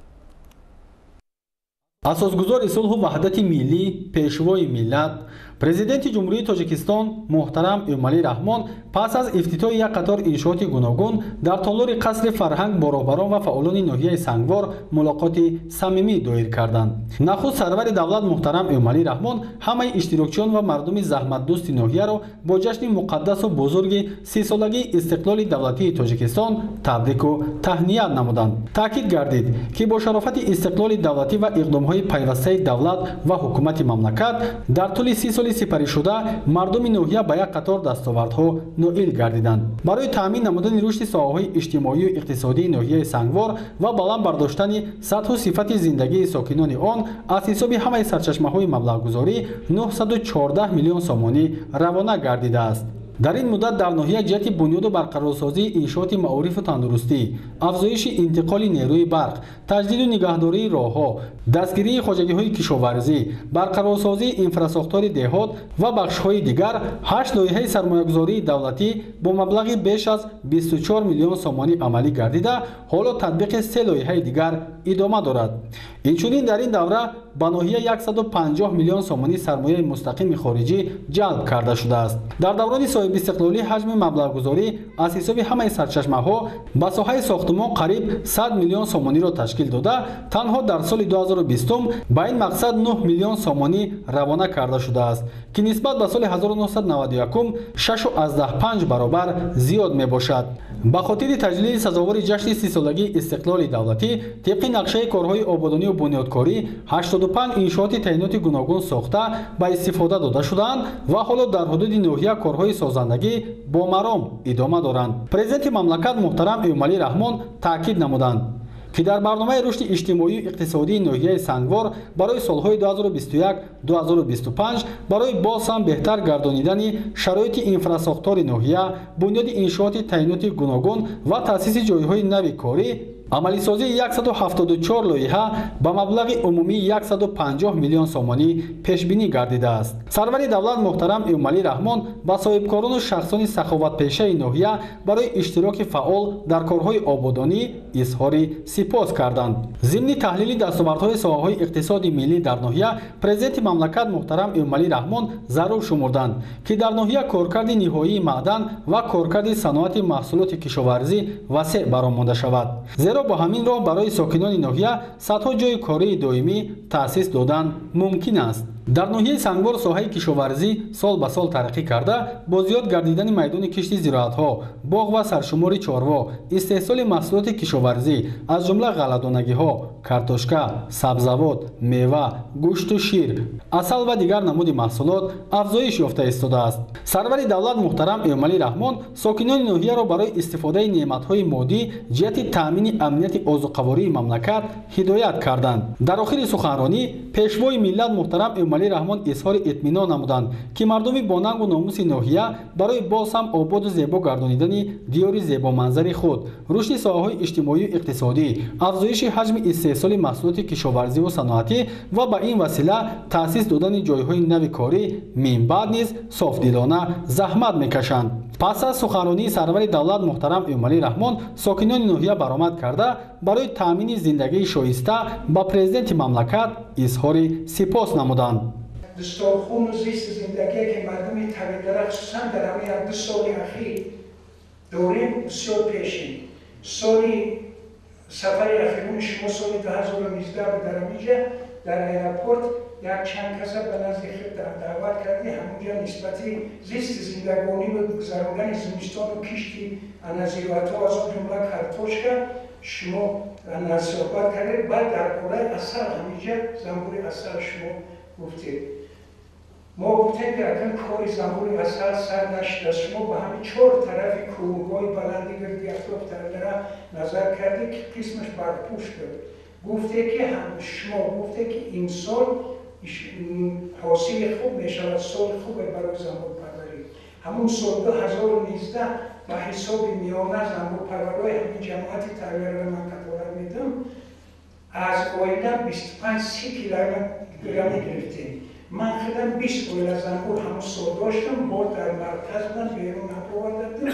асосгузори сулҳу ваҳдати миллӣ, пешвои миллат, президенти ҷумҳурии Тоҷикистон муҳтарам Эмомалӣ Раҳмон пас аз ифтитоҳи як қатор иншооти гуногун дар толори қасри Фарҳанг бо роҳбарон ва фаъолони ноҳияи Сангвор мулоқоти самимӣ доир карданд. нахуст сарвари давлат муҳтарам Эмомалӣ Раҳмон ҳамаи иштирокчиён ва мардуми заҳматдӯсти ноҳияро бо ҷашни муқаддасу бузурги 30-солагии истиқлоли давлатии Тоҷикистон табрику таҳният намуданд. таъкид гардид, ки бо шарофати истиқлоли давлатӣ ва иқдомҳои пайвастаи давлат ва ҳукумати мамлакат дар тӯли 30 соли сипаришуда мардуми ноҳия ба як қатор дастовардҳо ноил гардиданд. барои таъмин намудани рушди соҳаҳои иҷтимоию иқтисодии ноҳияи Сангвор ва баланд бардоштани сатҳу сифати зиндагии сокинони он аз ҳисоби ҳамаи сарчашмаҳои маблағгузорӣ 914 миллион сомонӣ равона гардидааст. дар ин муддат дар ноҳия ҷиҳати бунёду барқарорсозии иншооти маорифу тандурустӣ, афзоиши интиқоли нерӯи барқ, таҷдиду нигаҳдории роҳҳо, дастгирии хоҷагиҳои кишоварзӣ, барқарорсозии инфрасохтори деҳот ва бахшҳои дигар 8 лоиҳаи сармоягузории давлатӣ бо маблағи беш аз 24 миллион сомонӣ амалӣ гардида, ҳоло татбиқи 3 лоиҳаи дигар идома дорад. инчунин дар ин давра ба ноҳия 150 миллион сомонӣ сармояи мустақими хориҷӣ ҷалб карда шудааст. дар даврони соҳибистиқлолӣ ҳаҷми маблағгузорӣ аз ҳисоби ҳамаи сарчашмаҳо ба соҳаи сохтумон қариб 100 миллион сомониро ташкил дода, танҳо дар соли 2020 ба ин мақсад 9 миллион сомонӣ равона карда шудааст, ки нисбат ба соли 1991 6,5 баробар зиёд мебошад. ба хотири таҷлили сазовори ҷашни 30-солагии истиқлоли давлатӣ, тибқи нақшаи корҳои ободонию бунёдкорӣ 85 иншооти таъиноти гуногун сохта ба истифода дода шудаанд ва ҳоло дар ҳудуди ноҳия корҳои созандагӣ бо маром идома доранд. президенти мамлакат муҳтарам Эмомалӣ Раҳмон таъкид намуданд, ки дар барномаи рушди иҷтимоию иқтисодии ноҳияи Сангвор барои солҳои 2021-2025 барои боз ҳам беҳтар гардонидани шароити инфрасохтори ноҳия, бунёди иншооти таъиноти гуногун ва таъсиси ҷойҳои нави корӣ عملی‌سازی 174 لایحه با مبلغ عمومی 150 میلیون سومانی پیش بینی گردیده است. سرور دولت محترم ایومالی رحمان با صاحبکاران و شخصان سخاوتپیشه ناحیه برای اشتراک فعال در کارهای آبادانی اظهار سپاس کردند. ضمن تحلیل دستاوردهای ساحه‌های اقتصادی ملی در ناحیه، پرزیدنت مملکت محترم ایومالی رحمان ضرور شمردند که در ناحیه کارکرد نهایی معدن و کارکرد صنعت محصولات کشاورزی وسیع برآمده شود. زیرا با همین راه برای ساکنان ناحیه صدها جای کاری دائمی تأسیس دادن ممکن است. در ناحیه سنگبار ساحه کشاورزی سال به سال ترقی کرده، با زیاد گردیدن میدان کشت زراعت‌ها، باغ و سرشمار چاروا، استحصال محصولات کشاورزی از جمله غله‌دانگی‌ها، کارتوشکا، سبزیجات، میوه، گوشت و شیر، عسل و دیگر نمود محصولات افزایش یافته ایستاده است. سرور دولت محترم ایومالی رحمان ساکنان ناحیه را برای استفاده نعمت‌های مادی جهت تامین امنیت اوضاع‌قواری مملکت هدایت کردند. در آخر سخنرانی پیشوای ملت محترم ایومالی رحمان اظهار اطمینان نمودند که مردم با ننگ و ناموس ناحیه برای باز هم آباد و زیبا گردانیدن دیار زیبا منظر خود، رشد ساحه‌های اجتماعی و اقتصادی، افزایش حجم استحصال محصولات کشاورزی و صنعتی و به این وسیله تأسیس دادن جایهای نو کاری من بعد نیز صافدلانه زحمت میکشند. پس از سخنرانی سرور دولت محترم ایومالی رحمان ساکنان ناحیه برآمد کرده برای تامین زندگی شایسته با پرزیدنت مملکت اظهار سپاس نمودند. دستورخون و زیست زندگی که مردم طویل‌دره خصوصا در همین 2 سال اخیر داریم بسیار پیشین. سالی سفر اخیرون شما سال 2019 در همینجا در ایرپورت یک چند کس به نزد خود دعوت کردی همونجا نسبتی زیست زندگانی و گذراندن زمستان و کشتی انزیوات‌ها از جمله کارتوشکا شما صحبت کردید. بعد در کره اصل همینجا زنبور اصل شما گفتید. ما گفتیم که اگر کاری زنبور اصل سر نشد از شما به همین 4 طرف کوههای بلندی گردی اطراف در نظر کردید که قسمش برپوش کرد. گفته که شما گفته که این سال حاصل خوب میشود، سال خوبه برای زنبور پروری. همون سال 2019 به حساب میانه زنبور پرورای همین جماعت تغییر را من کتابت میدم از آیله 25-30 کیلوگرم گرفتیم. من خودم 20 آیله زنبور همون سال داشتم، با در مرکز من بیرون آوردم.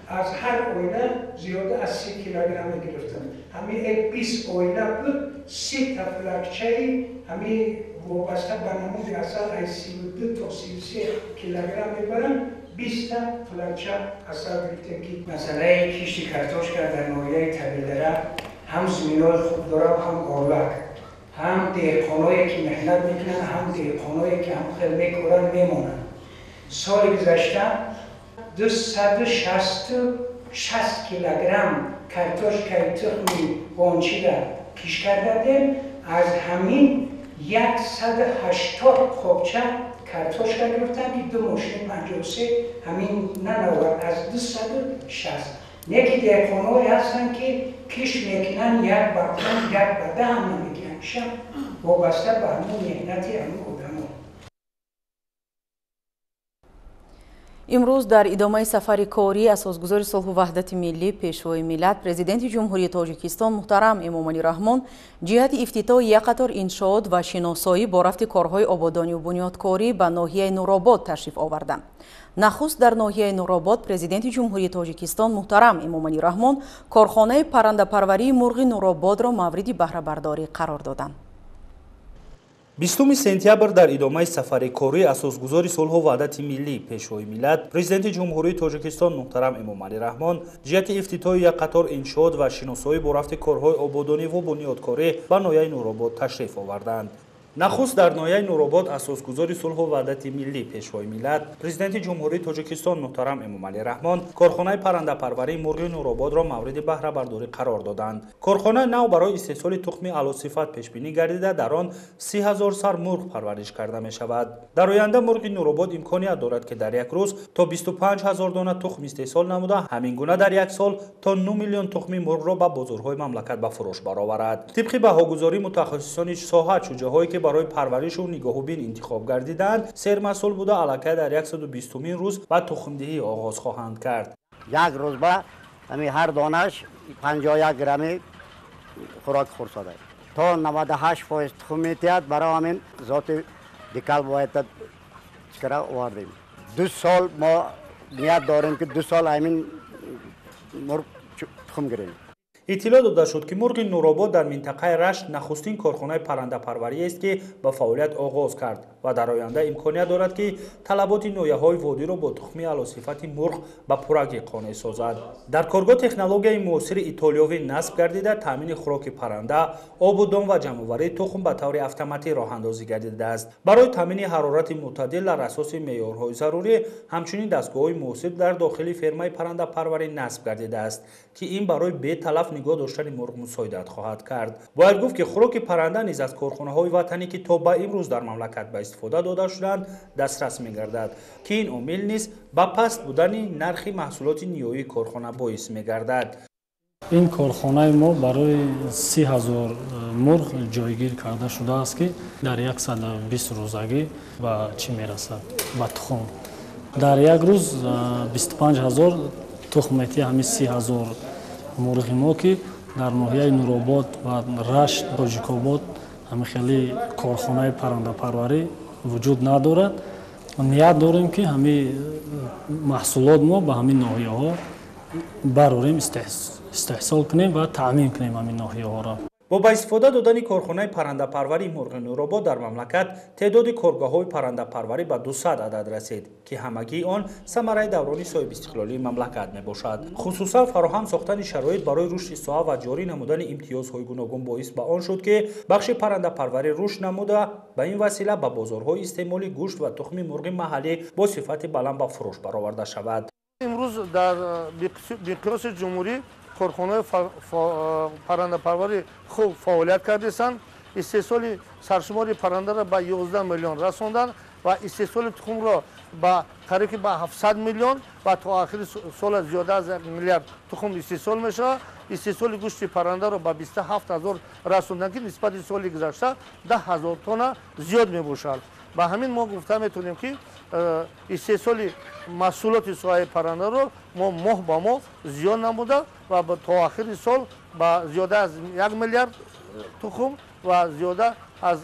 از هر آیله زیاده از 30 کیلوگرم گرفتم. همین 20 آیله بود، 30 تا فلکچه همین وابسته به نمود اصل از 32 تا 33 کیلوگرم میبرم. 20 تا فلکچه اصل گرفتم که مسئله کشت کارتوشکا در ناحیه طویل‌دره هم زمین‌های خوب داره و هم آلک، هم دهقانایی که محنت میکنن، هم دهقانایی که هم خیلی میکارن میمونن. سال گذشته 260 کیلوگرم کارتوشکای تخمی بانچی را کش کردیم. از همین 180 خوبچه کارتوشکا گرفتم که 2 ماشین 53 همین ننوارد از 260. یکی دهقانایی هستن که کش میکنن یک بردن یک بده هم نمیگن شم وابسته به همون مهنتی همون آدم. امروز در ادامه سفر کاری اساسگزار صلح و وحدت ملی پیشوای ملت پرزیدنت جمهوری تاجیکستان محترم ایومالی رحمان جهت افتتاح یک قطار انشاءات و شناسایی با رفت کارهای آبادانی و بنیادکاری به ناحیه نورآباد تشریف آوردند. نخست در ناحیه نورآباد پرزیدنت جمهوری تاجیکستان محترم ایومالی رحمان کارخانه پرنده پروری مرغ نورآباد را مورد بهره برداری قرار دادند. 20 سپتامبر در ادامه سفر کاری اساسگزار صلح و وحدت ملی پیشوای ملت پرزیدنت جمهوری تاجیکستان محترم ایومالی رحمان جهت افتتاح یک قطار انشاءات و شناسایی با رفت کارهای آبادانی و بنیادکاری به ناحیه نورآباد تشریف آوردند. نخست در ناحیه نورآباد اساسگزار صلح و وحدت ملی پیشوای ملت پرزیدنت جمهوری تاجیکستان محترم ایومالی رحمان کارخانه پرنده پروری مرغ نورآباد را مورد بهره برداری قرار دادند. کارخانه نو برای استحصال تخم اعلی‌صفت پیش بینی گردیده در آن 30,000 سر مرغ پرورش کرده می شود. در آینده مرغ نورآباد امکانیت دارد که در یک روز تا 25,000 دانه تخم استحصال نموده، همین گونه در یک سال تا 9 میلیون تخم مرغ را به بازارهای مملکت به فروش برآورد. طبق بهاگزاری متخصصان ساحه چوجه‌هایی که برای پرورش و نگاهوبین انتخاب گردیدند سرمسئول بوده الکی در 120مین روز به تخمدهی آغاز خواهند کرد. یک روز با همین هر دانش 51 گرم خوراک خورساده تا 98% تخم میتیاد. برای همین ذات دیکال باید چکره آوردیم. 2 سال ما نیت داریم که 2 سال همین مرغ تخم گیریم. اطلاع داده شد که مرغ نورآباد در منطقه رشت نخستین کارخانه پرنده پروری است که به فعالیت آغاز کرد و در آینده امکانیت دارد که طلبات نویه‌های وادی را با تخم اعلی‌صفت مرغ به پورگی قانع سازد. در کارگاه تکنولوژی معاصر ایتالیایی نصب گردیده تامین خوراک پرنده، آب و دام و جمع‌آوری تخم به طور اتوماتیک راه اندازی گردیده است. برای تامین حرارت معتدل در اساس معیارهای ضروری همچنین دستگاه‌های معاصر در داخل فرمای پرنده پروری نصب گردیده است که این برای به تلف نگاه داشتن مرغ مساعدت خواهد کرد. باید گفت که خوراک پرنده نیز از کارخانه‌های وطنی که تا به امروز در مملکت به استفاده داده شدند دسترس می‌گردد که این عامل نیز به پست بودن نرخ محصولات نیایی کارخانه باعث می‌گردد. این کارخانه ما برای 30,000 مرغ جایگیر کرده شده است که در 120 روزگی به چی میرسد؟ به تخم. در یک روز 25,000 تخم میتی همین 30,000 مرغ ما که در ناحیه نورآباد و رشت تاجیک‌آباد همین خیلی کارخانه پرنده پروری وجود ندارد. نیت داریم که همین محصولات ما به همین ناحیه ها براریم استحصال کنیم و تامین کنیم همین ناحیه ها را. با به استفاده دادن کارخانه پرنده پروری مرغ نورآباد در مملکت تعداد کارگاه‌های پرنده پروری به 200 عدد رسید که همگی آن ثمره دوران صاحب استقلالی مملکت میباشد. خصوصا فراهم ساختن شرایط برای رشد ساحه و جاری نمودن امتیازهای گوناگون باعث به آن شد که بخش پرنده پروری رشد نموده به این وسیله به بازارهای استعمالی گوشت و تخم مرغ محلی با صفت بلند به فروش برآورده شود. امروز در بیقیاس جمهوری کارخانه پرنده پروری خوب فعالیت کردند. استحصال سرشماری پرنده را به 11 میلیون رساندند و استحصال تخم را به قریب به 700 میلیون و تا آخر سال زیاده از 1 میلیارد تخم استحصال میشه. استحصال گوشت پرنده را به 27,000 رساندند که نسبت سال گذشته 10,000 تن زیاد میباشد. با همین ما گفته میتونیم که استحصال محصولات ساحه پرنده رو ما ماه با ماه زیاد نموده و تا آخر سال با زیاده از 1 میلیارد تخم و زیاده از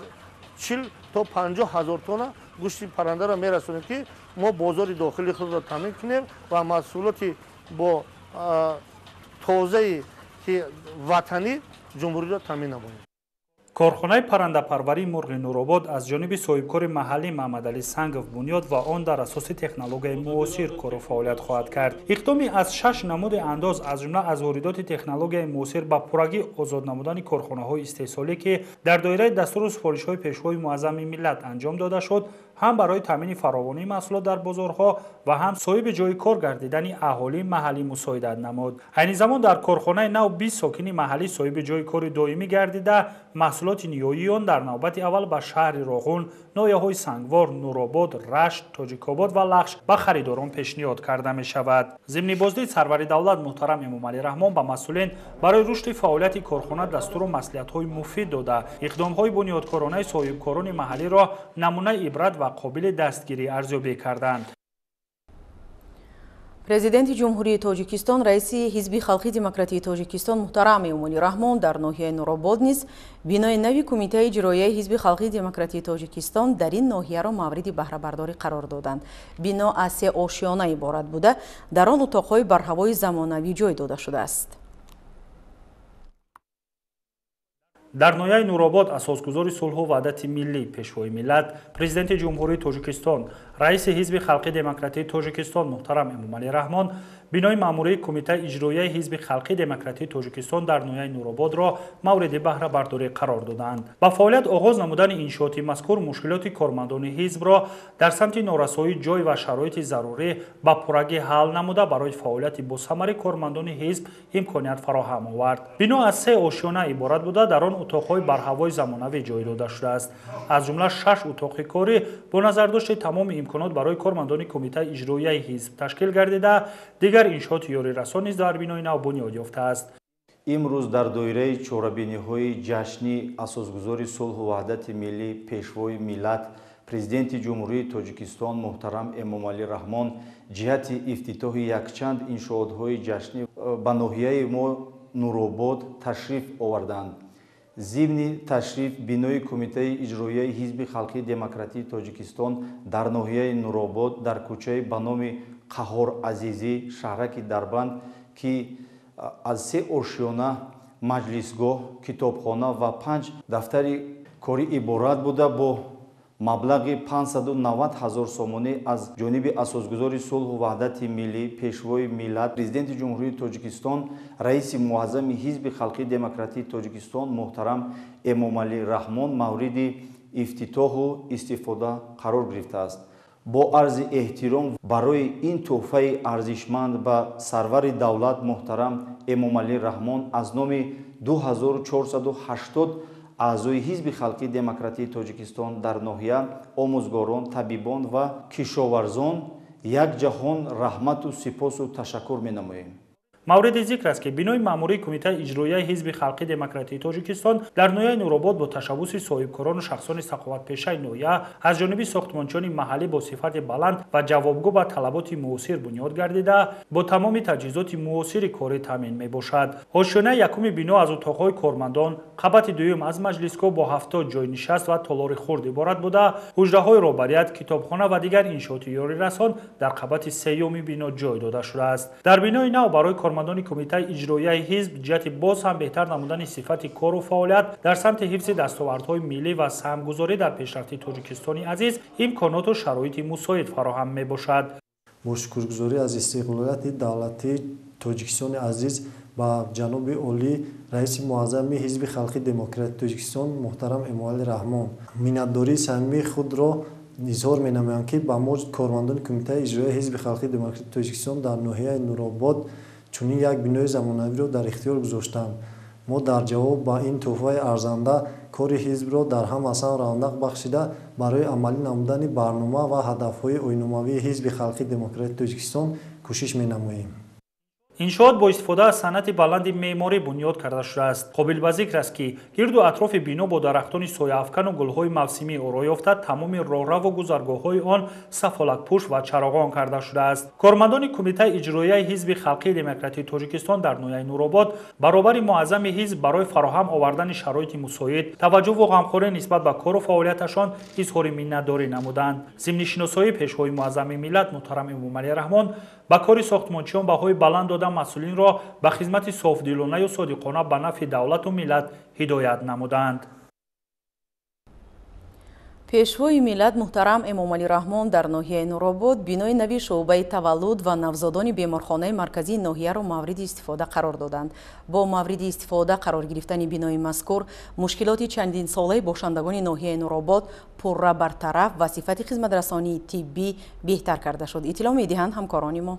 40 تا 50,000 تن گوشت پرنده را میرسونیم که ما بازار داخلی خود را تامین کنیم و محصولات با تازه وطنی جمهوری را تامین نماییم. کارخانه پرنده پروری مرغ نورآباد از جانب صاحبکار محلی محمدعلی سنگов بنیاد و آن در اساس تکنولوژی معاصر کار و فعالیت خواهد کرد. اقدامی از 6 نمود انداز از جمله از واردات تکنولوژی معاصر به پورگی آزاد نمودن کارخانه‌های استحصالی که در دایره دستور سفارش‌های پیشوای معظم ملت انجام داده شد هم برای تامین فراوانی محصولات در بازارها و هم صاحب جای کار گردیدن اهالی محلی مساعدت نمود. عین زمان در کارخانه نو 20 ساکن محلی صاحب جای کار دائمی گردیده محصولات نیایی آن در نوبت اول به شهر راغون، ناحیه‌های سنگوار، نورآباد، رشت، تاجیک‌آباد و لخش به خریداران پیشنهاد کرده می شود. ضمن بازدید سرور دولت محترم امامعلی رحمان به مسئولین برای رشد فعالیت کارخانه دستور و مصلحت‌های مفید داده اقدام‌های بنیادکارانه صاحبکاران محلی را نمونه عبرت و قابل دستگیری ارزیابی کردند. президенти ҷумҳурии тоҷикистон раиси ҳизби халқи демократии тоҷикистон муҳтарам эмомалӣ раҳмон дар ноҳияи нуробод низ бинои нави кумитаи иҷроияи ҳизби халқи демократии тоҷикистон дар ин ноҳияро мавриди баҳрабардорӣ қарор доданд. бино аз 3 ошёна иборат буда дар он утоқҳои барҳавои замонавӣ ҷой дода шудааст. در ناحیه نورآباد اساسگذار صلح و وحدت ملی پیشوای ملت پرزیدنت جمهوری تاجیکستان رئیس حزب خلقی دموکراتی تاجیکستان محترم امامعلی رحمان بینای ماموری کمیته اجرایی حزب خلقی دموکراتی تاجیکستان در ناحیه نورآباد را مورد بهره برداری قرار دادند. با فعالیت آغاز نمودن انشاءات مذکور مشکلات کارمندان حزب را در سمت نارسایی جای و شرایط ضروری با پورگی حل نموده برای فعالیت با ثمر کارمندان حزب امکانیت فراهم آورد. بنا از 3 آشیانه عبارت بوده در آن اتاق‌های برهوای زمانوی جای داده شده است. از جمله 6 اتاق کاری با نظر داشت تمام امکانات برای کارمندان کمیته اجرایی حزب تشکیل گردیده دیگر انشاءات یاری رسان نیز در بینای نو بنیاد یافته است. امروز در دایره چهاربینی‌های جشنی اساسگذار صلح و وحدت ملی پیشوای ملت پرزیدنت جمهوری تاجیکستان محترم امامعلی رحمان جهت افتتاح یکچند انشاءات‌های جشنی به ناحیه ما нуробод ташриф оварданд. зимни ташриф бинои кумитаи иҷроияи ҳизби халқии демократии тоҷикистон дар ноҳияи нуробод дар кӯчаи ба номи қаҳор азизӣ шаҳраки дарбанд ки аз 3 ошёна маҷлисгоҳ китобхона ва 5 дафтари корӣ иборат буда бо маблағи 590 000 сомонӣ аз ҷониби асосгузори сулҳу ваҳдати миллӣ пешвои миллат президенти ҷумҳурии тоҷикистон раиси муаззами ҳизби халқии демократии тоҷикистон муҳтарам эмомалӣ раҳмон мавриди ифтитоҳу истифода қарор гирифтааст. бо арзи эҳтиром барои ин тӯҳфаи арзишманд ба сарвари давлат муҳтарам эмомалӣ раҳмон аз номи 2480 аъзои ҳизби халқии демократии тоҷикистон дар ноҳия омӯзгорон табибон ва кишоварзон якҷаҳон раҳмату сипосу ташаккур менамоем. мавриди зикр аст ки бинои маъмурии кумитаи иҷроияи ҳизби халқии демократии тоҷикистон дар ноҳияи нуробод бо ташаббуси соҳибкорону шахсони саховатпешаи ноҳия аз ҷониби сохтмончиёни маҳаллӣ бо сифати баланд ва ҷавобгӯ ба талаботи муосир бунёд гардида бо тамоми таҷҳизоти муосири корӣ таъмин мебошад. ошёнаи якуми бино аз утоқҳои кормандон, қабати дуюм аз маҷлисгоҳ бо 70 ҷойнишаст ва толори хурд иборат буда, ҳуҷраҳои роҳбарият, китобхона ва дигар иншооти ёрирасон дар қабати сеюми бино ҷой дода шудааст. дар бинои нав барои кормандони кумитаи иҷроияи ҳизб ҷиҳати боз ҳам беҳтар намудани сифати кору фаъолият дар самти ҳифзи дастовардҳои миллӣ ва саҳмгузорӣ дар пешрафти тоҷикистони азиз имконоту шароити мусоид фароҳам мебошад. бо шукргузорӣ аз истиқлолияти давлатии тоҷикистони азиз ба ҷаноби олӣ раиси муаззами ҳизби халқии демократии тоҷикистон муҳтарам эмомалӣ раҳмон миннатдории самимии худро изҳор менамоям ки ба мо кормандони кумитаи иҷроияи ҳизби халқии демократии тоҷикистон дар ноҳияи нуробод чунин як бинои замонавиро дар ихтиёр гузоштанд. мо дар ҷавоб ба ин тӯҳфаи арзанда кори ҳизбро дар ҳам асан равнақ бахшида барои амалӣ намудани барнома ва ҳадафҳои оинумавии ҳизби халқии демократии тоҷикистон кӯшиш менамоем. иншоот бо истифода аз санъати баланди меъморӣ бунёд карда шудааст. қобилбазикр аст ки гирду атрофи бино бо дарахтони сояафкану гулҳои мавсимӣ оро ёфта тамоми роҳраву гузаргоҳҳои он сафолакпӯш ва чароғон карда шудааст. кормандони кумитаи иҷроияи ҳизби халқии демократии тоҷикистон дар ноҳияи нуробод баробари муаззами ҳизб барои фароҳам овардани шароити мусоид таваҷҷӯҳ ва ғамхорӣ нисбат ба кору фаъолияташон изҳори миннатдорӣ намуданд. зимни шиносоии пешвои муаззами миллат муҳтарам эмомалӣ раҳмон ба кори сохтмончиён баҳои баланд дода масъулинро ба хизмати софдилонаю содиқона ба нафъи давлату миллат ҳидоят намуданд. пешвои миллат муҳтарам эмомалӣ раҳмон дар ноҳияи нуробод бинои нави шуъбаи таваллуд ва навзодони беморхонаи марказии ноҳияро мавриди истифода қарор доданд. бо мавриди истифода қарор гирифтани бинои мазкур мушкилоти чандинсолаи бошандагони ноҳияи нуробод пурра бартараф ва сифати хизматрасонии тиббӣ беҳтар карда шуд. иттилоъ медиҳанд ҳамкорони мо.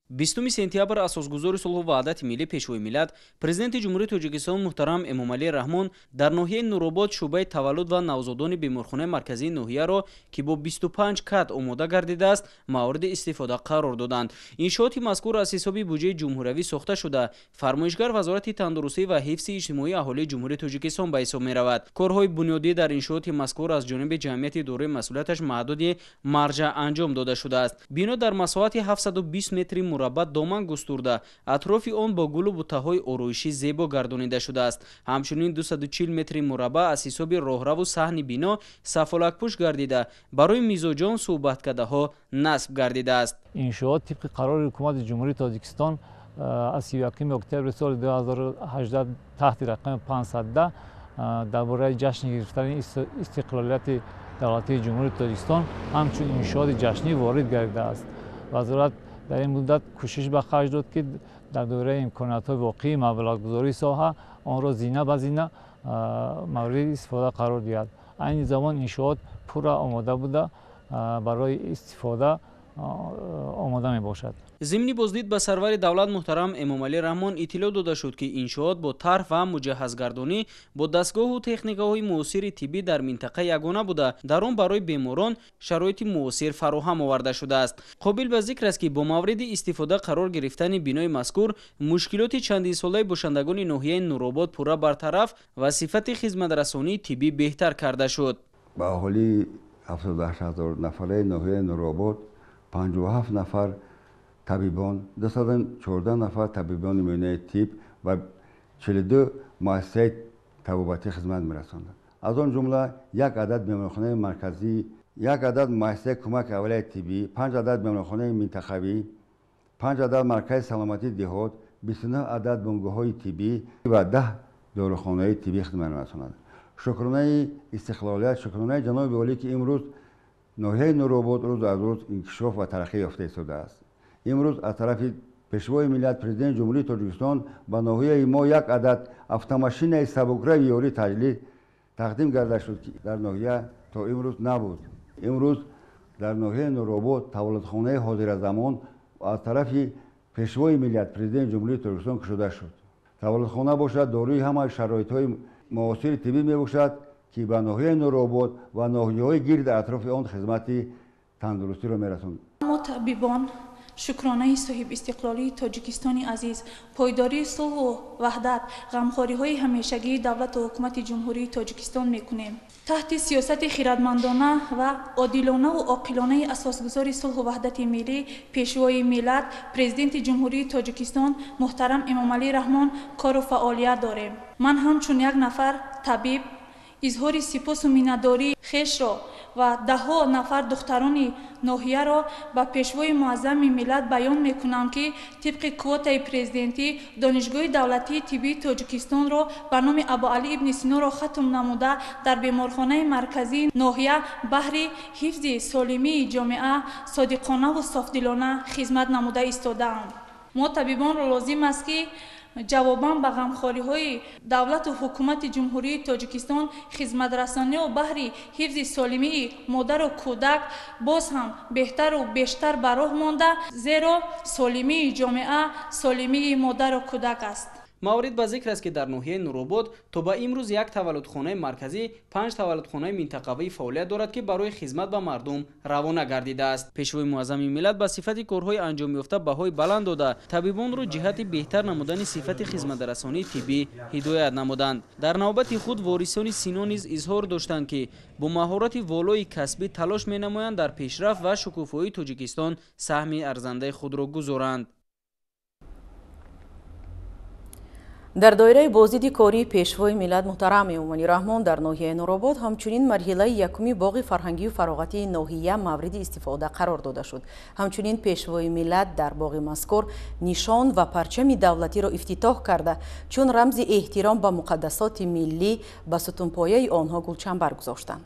20 сентябр асосгузори сулҳу ваҳдати миллӣ пешвои миллат президенти ҷумҳурии тоҷикистон муҳтарам эмомалӣ раҳмон дар ноҳияи нуробод шуъбаи таваллуд ва навзодони беморхонаи марказии ноҳияро ки бо 25 кат омода гардидааст мавриди истифода қарор доданд. иншооти мазкур аз ҳисоби буҷаи ҷумҳуриявӣ сохта шуда фармоишгар вазорати тандурустӣ ва ҳифзи иҷтимоии аҳолии ҷумҳурии тоҷикистон ба ҳисоб меравад. корҳои бунёдӣ дар иншооти мазкур аз ҷониби ҷамъияти дорои масъулияташ маҳдуди марҷа анҷом дода шудааст. бино дар масоҳати 720 метри мураббаъ доман густурда атрофи он бо гулу буттаҳои ороишӣ зебо гардонида шудааст. ҳамчунин 240 метри мураббаъ аз ҳисоби роҳраву саҳни бино сафолакпӯш гардида барои мизоҷон суҳбаткардаҳо насб гардидааст. иншоот тибқи қарори ҳукумати ҷумҳурии тоҷикистон аз 31 октябри соли 2018 таҳти рақами 510 дар бораи ҷашни гирифтани истиқлолияти давлатии ҷумҳурии тоҷикистон ҳамчун иншооти ҷашнӣ ворид гардидааст. вазорат дар ин муддат кӯшиш ба харҷ дод ки дар доираи имкониятҳои воқеии маблағгузории соҳа онро зина ба зина мавриди истифода қарор диҳад. айни замон иншоот пурра омода буда барои истифода омода мебошад. зимни боздид ба сарвари давлат муҳтарам эмомалӣ раҳмон иттилоъ дода шуд ки иншоот бо тарҳ ва муҷаҳҳазгардонӣ бо дастгоҳу техникаҳои муосири тиббӣ дар минтақа ягона буда дар он барои беморон шароити муосир фароҳам оварда шудааст. қобил ба зикр аст ки бо мавриди истифода қарор гирифтани бинои мазкур мушкилоти чандинсолаи бошандагони ноҳияи нуробод пурра бартараф ва сифати хизматрасонии тиббӣ беҳтар карда шуд. ба аҳолии 78 000 нафараи ноҳияи нуробод 57 нафар табибон 214 нафар табибони муайнаи тиб ва 42 муассисаи табобатӣ хизмат мерасонанд. аз он ҷумла як адад меҳмонхонаи марказӣ, як адад муассисаи кӯмаки аввалияи тиббӣ, 5 адад меҳмонхонаи минтақавӣ, 5 адад маркази саломатии деҳот, 29 адад бомгоҳҳои тиббӣ ва 10 дорухонаи тиббӣ хизмат мерасонанд. шукронаи истиқлолият, шукронаи ҷаноби олӣ ки имрӯз ноҳияи нуробод рӯз аз рӯз инкишоф ва тараққӣ ёфта истодааст. имрӯз аз тарафи пешвои миллат президенти ҷумҳурии Тоҷикистон ба ноҳияи мо як адад автомашинаи сабукрави ёрии таҷлил тақдим гарда шуд ки дар ноҳия то имрӯз набуд. имрӯз дар ноҳияи нуробод таваллудхонаи ҳозиразамон аз тарафи пешвои миллат президенти ҷумҳурии Тоҷикистон кушода шуд. таваллудхона бошад, дорӯи ҳамаи шароитҳои муосири тиббӣ мебошад ки ба ноҳияи нуробод ва ноҳияҳои гирди атрофи он хизмати тандурустиро мерасонад. мо табибон шукронаи соҳибистиқлолии тоҷикистони азиз, пойдории сулҳу ваҳдат, ғамхориҳои ҳамешагии давлату ҳукумати ҷумҳурии тоҷикистон мекунем. таҳти сиёсати хиратмандона ва одилонаву оқилонаи асосгузори сулҳу ваҳдати миллӣ, пешвои миллат, президенти ҷумҳурии тоҷикистон муҳтарам Эмомалӣ Раҳмон кору фаъолият дорем. ман ҳамчун як нафар табиб изҳори сипосу миннатдории хешро ва даҳҳо нафар духтарони ноҳияро ба пешвои муаззами миллат баён мекунам ки тибқи квотаи президентӣ донишгоҳи давлатии тиббии Тоҷикистонро ба номи Абуалӣ ибни Синоро хатм намуда дар беморхонаи марказии ноҳия баҳри ҳифзи солимии ҷомеа содиқонаву софдилона хизмат намуда истодаам. мо табибонро лозим аст ки ҷавобан ба ғамхориҳои давлату ҳукумати ҷумҳурии Тоҷикистон хизматрасонию баҳри ҳифзи солимии модару кӯдак боз ҳам беҳтару бештар ба роҳ монда, зеро солимии ҷомеа солимии модару кӯдак аст. маврид ба зикр аст ки дар ноҳияи нуробод то ба имрӯз як таваллудхонаи марказӣ, 5 таваллудхонаи минтақавӣ фаъолият дорад ки барои хизмат ба мардум равона гардидааст. пешвои муаззами миллат ба сифати корҳои анҷомёфта баҳои баланд дода, табибонро ҷиҳати беҳтар намудани сифати хизматрасонии тиббӣ ҳидоят намуданд. дар навбати худ ворисони Сино низ изҳор доштанд ки бо маҳорати волои касбӣ талош менамоянд дар пешрафт ва шукуфоии Тоҷикистон саҳми арзандаи худро гузоранд. дар доираи бозиди кории пешвои миллат муҳтарам Эмомалӣ Раҳмон дар ноҳияи Нуробод ҳамчунин марҳилаи якуми боғи фарҳангию фароғатии ноҳия мавриди истифода қарор дода шуд. ҳамчунин пешвои миллат дар боғи мазкур нишон ва парчами давлатиро ифтитоҳ карда чун рамзи эҳтиром ба муқаддасоти миллӣ ба сутунпояи онҳо гулчанбар гузоштанд.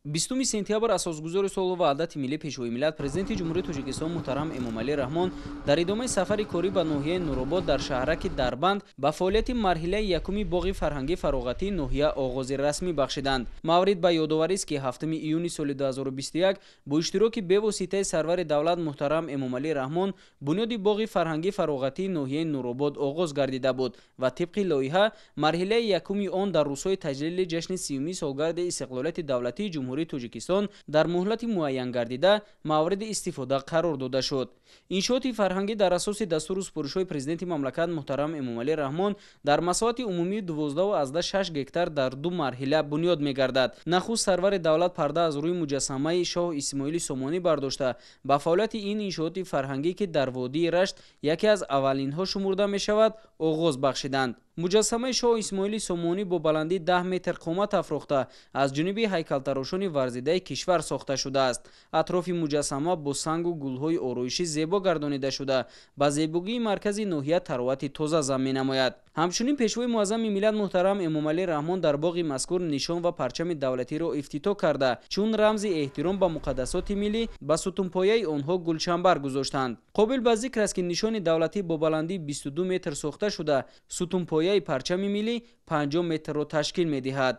20 сентябр асосгузори солҳу ваҳдати миллӣ пешвои миллат президенти ҷумҳурии Тоҷикистон муҳтарам Эмомалӣ Раҳмон дар идомаи сафари корӣ ба ноҳияи Нуробод дар шаҳраки Дарбанд ба фаъолияти марҳилаи якуми боғи фарҳангии фароғатии ноҳия оғози расмӣ бахшиданд. маврид ба ёдоварист ки 7 июни соли 2021 бо иштироки бевоситаи сарвари давлат муҳтарам Эмомалӣ Раҳмон бунёди боғи фарҳангии фароғатии ноҳияи Нуробод оғоз гардида буд ва тибқи лоиҳа марҳилаи якуми он дар рӯзҳои таҷлили ҷашни 30 солгарди истиқлолияти давлатии ҷумҳурии Тоҷикистон дар муҳлати муайян гардида мавриди истифода қарор дода шуд. иншооти фарҳангӣ дар асоси дастуру супоришҳои президенти мамлакат муҳтарам Эмомалӣ Раҳмон дар масоҳати умумии 12.6 гектар дар 2 марҳила бунёд мегардад. нахуст сарвари давлат парда аз рӯи муҷассамаи Шоҳ Исмоили Сомонӣ бардошта ба фаъолияти ин иншооти фарҳангӣ ки дар водии Рашт яке аз аввалинҳо шумурда мешавад оғоз бахшиданд. муҷассамаи Шоҳ Исмоили Сомонӣ бо баландии 10 метр қомат афрохта аз ҷониби ҳайкалтарошони варзидаи кишвар сохта шудааст. атрофи муҷассама бо сангу гулҳои ороишӣ зебо гардонида шуда ба зебогии маркази ноҳия таровати тоза зам менамояд. ҳамчунин пешвои муаззами миллат муҳтарам Эмомалӣ Раҳмон дар боғи мазкур нишон ва парчами давлатиро ифтитоҳ карда чун рамзи эҳтиром ба муқаддасоти миллӣ ба сутунпояи онҳо гулчанбар гузоштанд. қобил ба зикр аст ки нишони давлатӣ бо баландии 22 метр сохта шуда сутунпояи парчами миллӣ 50 метрро ташкил медиҳад.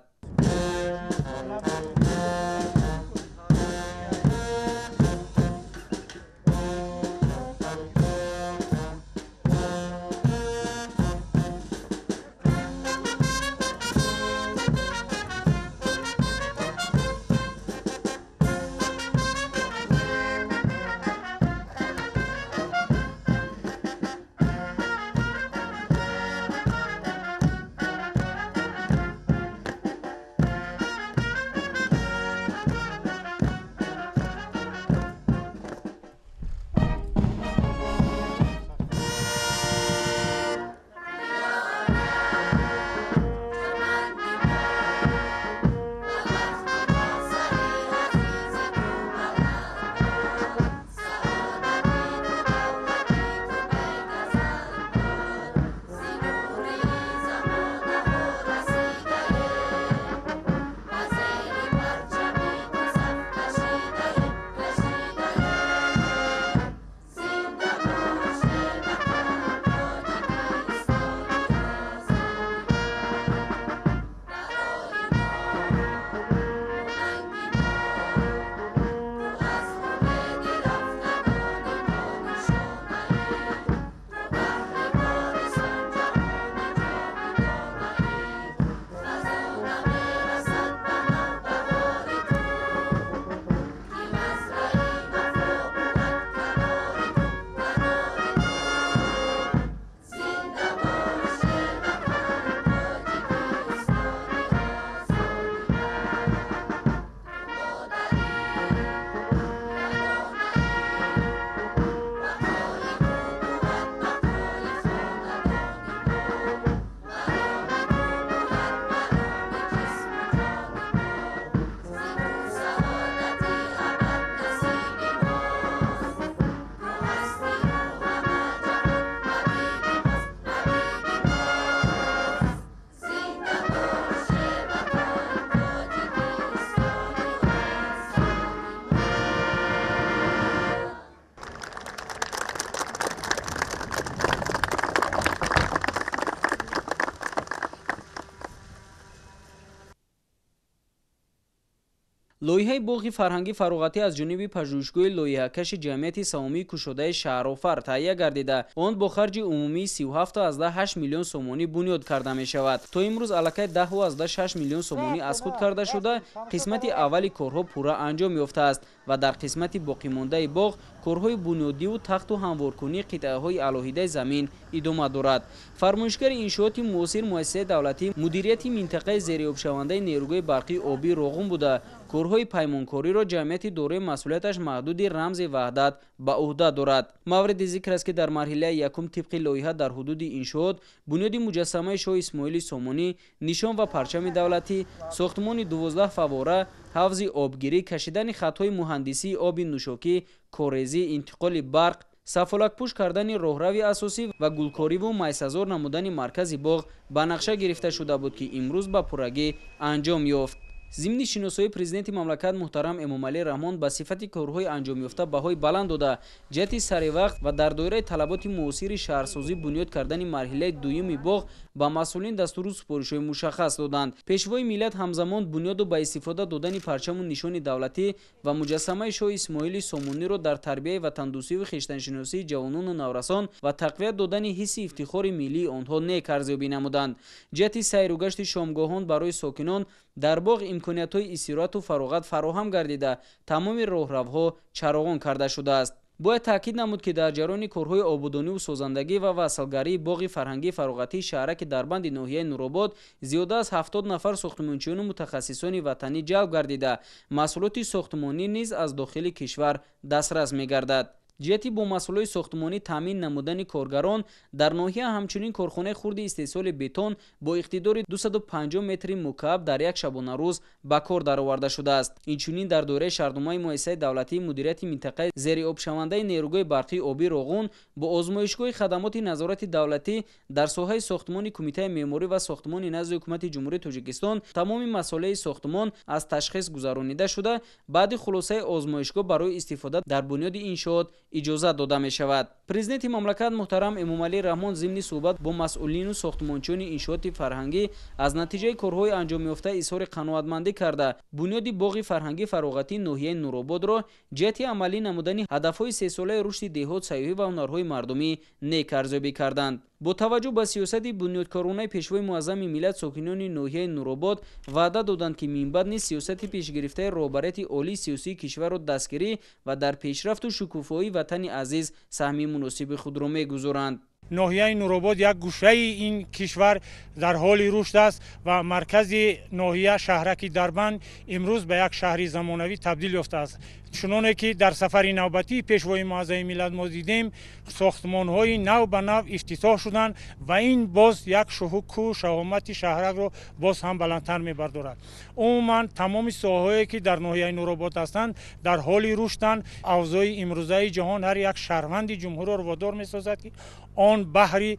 лоиҳаи боғи фарҳангӣ фароғатӣ аз ҷониби пажӯҳишгоҳи лоиҳакаши ҷамъияти савомии кушодаи шаҳрофар таҳия гардида он бо харҷи умумии 37.8 миллион сомонӣ бунёд карда мешавад. То имрӯз аллакай 10.6 миллион сомонӣ аз худ карда шуда қисмати аввали корҳо пурра анҷом ёфтааст ва дар қисмати боқимондаи боғ корҳои бунёдиву тахту ҳамворкунии қитъаҳои алоҳидаи замин идома дорад. фармоишгари иншооти муосир муассисаи давлатӣ мудирияти минтақаи зериобшавандаи нерӯгои барқии обии Роғун буда корҳои паймонкориро ҷамъияти дорои масъулияташ маҳдуди рамзи ваҳдат ба уҳда дорад. мавриди зикр аст ки дар марҳилаи якум тибқи лоиҳа дар ҳудуди иншоот бунёди муҷассамаи шоҳ Исмоили Сомонӣ, нишон ва парчами давлатӣ, сохтмони 12 фаввора, ҳавзи обгирӣ, кашидани хатҳои муҳандисии оби нӯшокӣ, корезӣ, интиқоли барқ, сафолакпӯш кардани роҳрави асосӣ ва гулкориву майсазор намудани маркази боғ ба нақша гирифта шуда буд ки имрӯз ба пуррагӣ анҷом ёфт. зимни шиносоии президенти мамлакат муҳтарам Эмомалӣ Раҳмон ба сифати корҳои анҷомёфта баҳои баланд дода, ҷиҳати саривақт ва дар доираи талаботи муосири шаҳрсозӣ бунёд кардани марҳилаи дуюми боғ ба масъулин дастуру супоришҳои мушаххас доданд. пешвои миллат ҳамзамон бунёду ба истифода додани парчаму нишони давлатӣ ва муҷассамаи шоҳ Исмоили Сомониро дар тарбияи ватандӯстиву хештаншиносии ҷавонону наврасон ва тақвият додани ҳисси ифтихори миллии онҳо нек арзёбӣ намуданд. ҷиҳати сайру гашти шомгоҳон барои сокинон дар боғ имкониятҳои истироҳату фароғат фароҳам гардида тамоми роҳравҳо чароғон карда шудааст. бояд таъкид намуд ки дар ҷарони корҳои обудониву созандагӣ ва васлгарии боғи фарҳангии фароғатии шаҳраки Дарбанди ноҳияи Нуробод зиёда аз 70 нафар сохтмончиону мутахассисони ватанӣ ҷалб гардида маҳсулоти сохтмонӣ низ аз дохили кишвар дастрас мегардад. ҷиҳати бо масъулои сохтмонӣ таъмин намудани коргарон дар ноҳия ҳамчунин корхонаи хурди истеҳсоли бетон бо иқтидори 250 метри мукааб дар як шабонарӯз ба кор дароварда шудааст. инчунин дар доираи шаҳрномаи муассисаи давлатии мудирияти минтақаи зериобшавандаи нерӯгои барқии обии Роғун бо озмоишгоҳи хадамоти назорати давлатӣ дар соҳаи сохтмони кумитаи меъморӣ ва сохтмони назди ҳукумати ҷумҳурии Тоҷикистон тамоми масъолияи сохтмон аз ташхис гузаронида шуда баъди хулосаи озмоишгоҳ барои истифода дар бунёди иншоот иҷозат дода мешавад. президенти мамлакат муҳтарам Эмомалӣ Раҳмон зимни суҳбат бо масъулину сохтмончиони иншооти фарҳангӣ аз натиҷаи корҳои анҷомёфта изҳори қаноатмандӣ карда бунёди боғи фарҳангӣ фароғатии ноҳияи Нурободро ҷиҳати амалӣ намудани ҳадафҳои сесолаи рушди деҳот, сайёҳӣ ва ҳунарҳои мардумӣ нек арзёбӣ карданд. бо таваҷҷӯҳ ба сиёсати бунёдкоронаи пешвои муаззами миллат сокинони ноҳияи Нуробод ваъда доданд ки минбаъд низ сиёсати пешгирифтаи роҳбарияти олии сиёсии кишварро дастгирӣ ва дар пешрафту шукуфоии ватани азиз саҳми муносиби худро мегузоранд. ноҳияи Нуробод як гӯшаи ин кишвар дар ҳоли рушд аст ва маркази ноҳия шаҳраки Дарбанд имрӯз ба як шаҳри замонавӣ табдил ёфтааст. чуноне ки дар сафари навбатии пешвои муаззами миллат мо дидем, сохтмонҳои нав ба нав ифтитоҳ шуданд ва ин боз як шуҳуку шаҳомати шаҳракро боз ҳам баландтар мебардорад. умуман тамоми соҳаҳое ки дар ноҳияи Нуробод ҳастанд дар ҳоли рушданд. авзои имрӯзаи ҷаҳон ҳар як шаҳрванди ҷумҳурро водор месозад ки он баҳри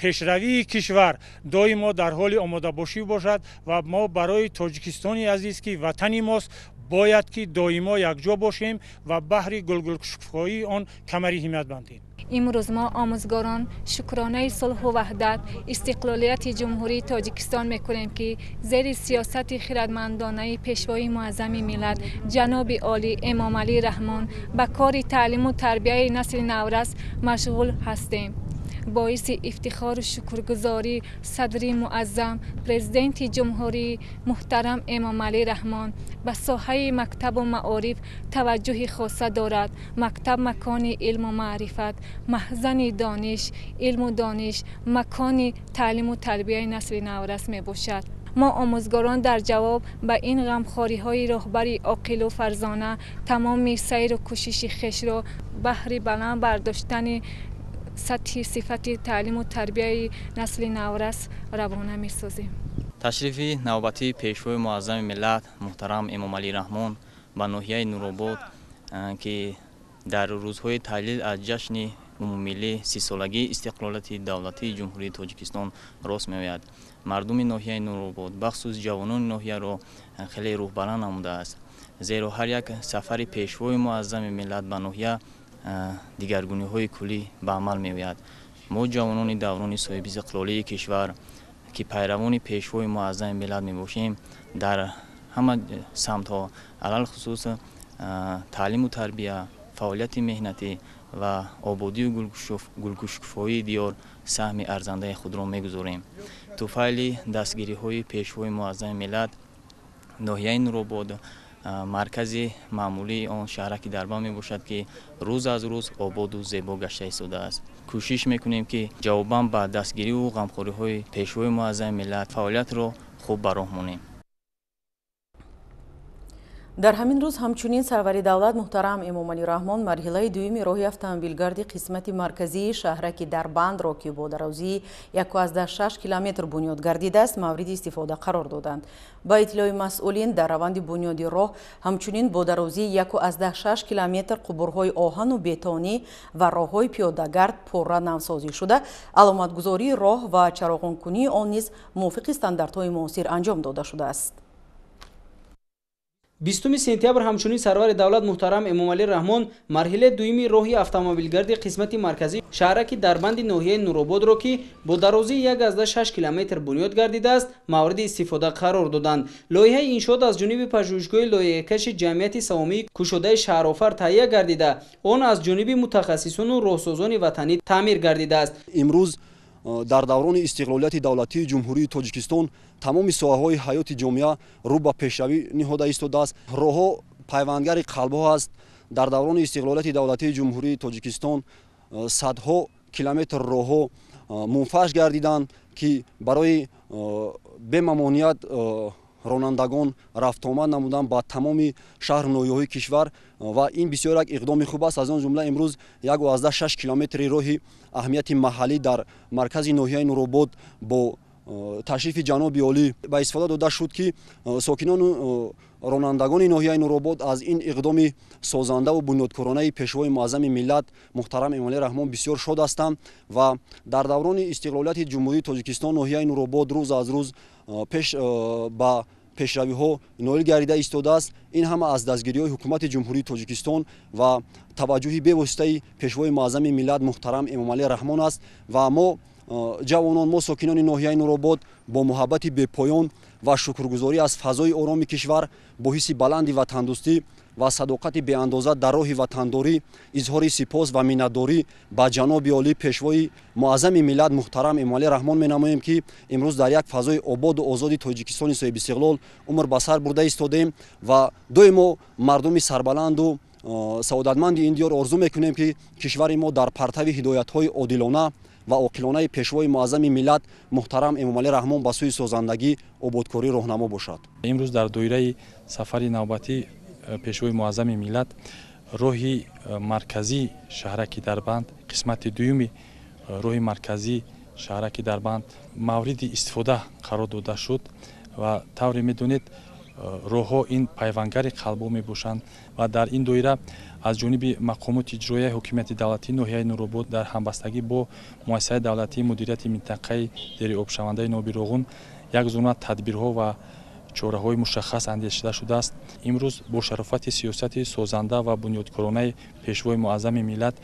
пешравии кишвар доимо дар ҳоли омодабошӣ бошад ва мо барои Тоҷикистони азиз ки ватани мост бояд ки доимо якҷо бошем ва баҳри гулгулшукуфоии он камари ҳимат бандем. имрӯз мо омӯзгорон шукронаи сулҳу ваҳдат истиқлолияти ҷумҳурии Тоҷикистон мекунем ки зери сиёсати хиратмандонаи пешвои муаззами миллат ҷаноби олӣ Эмомалӣ Раҳмон ба кори таълиму тарбияи насли наврас машғул ҳастем. боиси ифтихору шукргузорӣ садри муаззам президенти ҷумҳурӣ муҳтарам Эмомалӣ Раҳмон ба соҳаи мактабу маориф таваҷҷӯҳи хоса дорад. мактаб макони илму маърифат, маҳзани дониш, илму дониш, макони таълиму тарбияи насли наврас мебошад. мо омӯзгорон дар ҷавоб ба ин ғамхориҳои роҳбари оқилу фарзона тамоми сайру кӯшиши хешро баҳри баланд бардоштани сатҳи сифати таълиму тарбияи насли наврас равона месозем. ташрифи навбатии пешвои муаззами миллат муҳтарам Эмомалӣ Раҳмон ба ноҳияи Нуробод ки дар рӯзҳои таҳлил аз ҷашни умуммиллӣ сисолагии истиқлолияти давлатии ҷумҳурии Тоҷикистон рост меояд. мардуми ноҳияи Нуробод бахусус ҷавонони ноҳияро хеле рӯҳбаланд намудааст, зеро ҳар як сафари пешвои муаззами миллат ба ноҳия дигаргуниҳои куллӣ ба амал меояд. мо ҷавонони даврони соҳибистиқлолии кишвар ки пайравони пешвои муаззами миллат мебошем дар ҳама самтҳо алал хусус таълиму тарбия, фаъолияти меҳнатӣ ва ободию гулгушкуфоии диёр саҳми арзандаи худро мегузорем. туфайли дастгириҳои пешвои муаззами миллат ноҳияи Нуробод маркази маъмулии он шаҳраки Дарбанд мебошад ки рӯз аз рӯз ободу зебо гашта истодааст. кӯшиш мекунем ки ҷавобан ба дастгирию ғамхориҳои пешвои муаззами миллат фаъолиятро хуб ба роҳ монем. дар ҳамин рӯз ҳамчунин сарвари давлат муҳтарам Эмомалӣ Раҳмон марҳилаи дуюми роҳи автомобилгарди қисмати марказии шаҳраки Дарбандро ки бо дарозии 1,6 километр бунёд гардидааст мавриди истифода қарор доданд. ба иттилои масъулин дар раванди бунёди роҳ ҳамчунин бо дарозии 1,6 километр қубурҳои оҳану бетонӣ ва роҳҳои пиёдагард пурра навсозӣ шуда аломатгузории роҳ ва чароғонкунии он низ мувофиқи стандартҳои муосир анҷом дода шудааст. 20 сентябр ҳамчунин сарвари давлат муҳтарам Эмомалӣ Раҳмон марҳилаи дуюми роҳи автомобилгарди қисмати марказӣ шаҳраки Дарбанди ноҳияи Нурободро ки бо дарозии 1,6 километр бунёд гардидааст мавриди истифода қарор доданд. лоиҳаи иншоот аз ҷониби пажӯҳишгоҳи лоиҳакаши ҷамъияти савомии кушодаи Шаҳрофар таҳия гардида он аз ҷониби мутахассисону роҳсозони ватанӣ таъмир гардидааст. имрӯз дар даврони истиқлолияти давлатии ҷумҳурии Тоҷикистон тамоми соҳаҳои ҳаёти ҷомеа рӯ ба пешравӣ ниҳода истодааст. роҳҳо пайвандгари қалбҳо аст. дар даврони истиқлолияти давлатии ҷумҳурии Тоҷикистон садҳо километр роҳҳо мунфаш гардиданд ки барои бемамоният ронандагон рафтомад намудан ба тамоми шаҳру ноҳияҳои кишвар ва ин бисёр як иқдоми хуб аст. аз он ҷумла имрӯз 1,6 километри роҳи аҳамияти маҳаллӣ дар маркази ноҳияи Нуробод бо ташрифи ҷаноби олӣ ба истифода дода шуд ки сокинони ронандагони ноҳияи Нуробод аз ин иқдоми созандаву бунёдкоронаи пешвои муаззами миллат муҳтарам Эмомалӣ Раҳмон бисёр шод ҳастам ва дар даврони истиқлолияти ҷумҳурии Тоҷикистон ноҳияи Нуробод рӯз аз рӯз ба пешравиҳо ноил гардида истодааст. ин ҳама аз дастгириҳои ҳукумати ҷумҳурии Тоҷикистон ва таваҷҷӯҳи бевоситаи пешвои муаззами миллат муҳтарам Эмомалӣ Раҳмон аст ва мо ҷавонон, мо сокинони ноҳияи Нуробод бо муҳаббати бепоён ва шукргузорӣ аз фазои ороми кишвар бо ҳисси баланди ватандӯстӣ ва садоқати беандоза дар роҳи ватандорӣ изҳори сипос ва миннатдорӣ ба ҷаноби олӣ пешвои муаззами миллат муҳтарам Эмомалӣ Раҳмон менамоем ки имрӯз дар як фазои ободу озоди Тоҷикистони соҳиби истиқлол умр ба сар бурда истодем ва доимо мардуми сарбаланду саодатманди ин диёр орзу мекунем ки кишвари мо дар партави ҳидоятҳои одилона ва оқилонаи пешвои муаззами миллат муҳтарам Эмомалӣ Раҳмон ба сӯи созандагӣ ободкорӣ роҳнамо бошад. имрӯз дар доираи сафари навбатӣ пешвои муаззами миллат роҳи марказии шаҳраки Дарбанд қисмати дуюми роҳи марказии шаҳраки Дарбанд мавриди истифода қарор дода шуд ва тавре медонед роҳҳо ин пайвандгари қалбҳо мебошанд ва дар ин доира аз ҷониби мақомоти иҷроияи ҳокимияти давлатии ноҳияи Нуробод дар ҳамбастагӣ бо муассисаи давлатии мудирияти минтақаи дериобшавандаи Нобироғун як зуна тадбирҳо ва чораҳои мушаххас андешида шудааст. имрӯз бо шарофати сиёсати созанда ва бунёдкоронаи пешвои муаззами миллат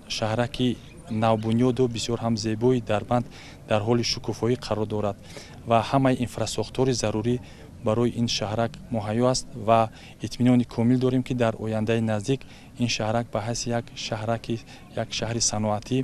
шаҳраки навбунёду бисёр ҳам зебои Дарбанд дар ҳоли шукуфоӣ қарор дорад ва ҳамаи инфраструктураи зарурӣ барои ин шаҳрак муҳайё аст ва итминони комил дорем ки дар ояндаи наздик ин шаҳрак ба ҳайси як шаҳри саноатӣ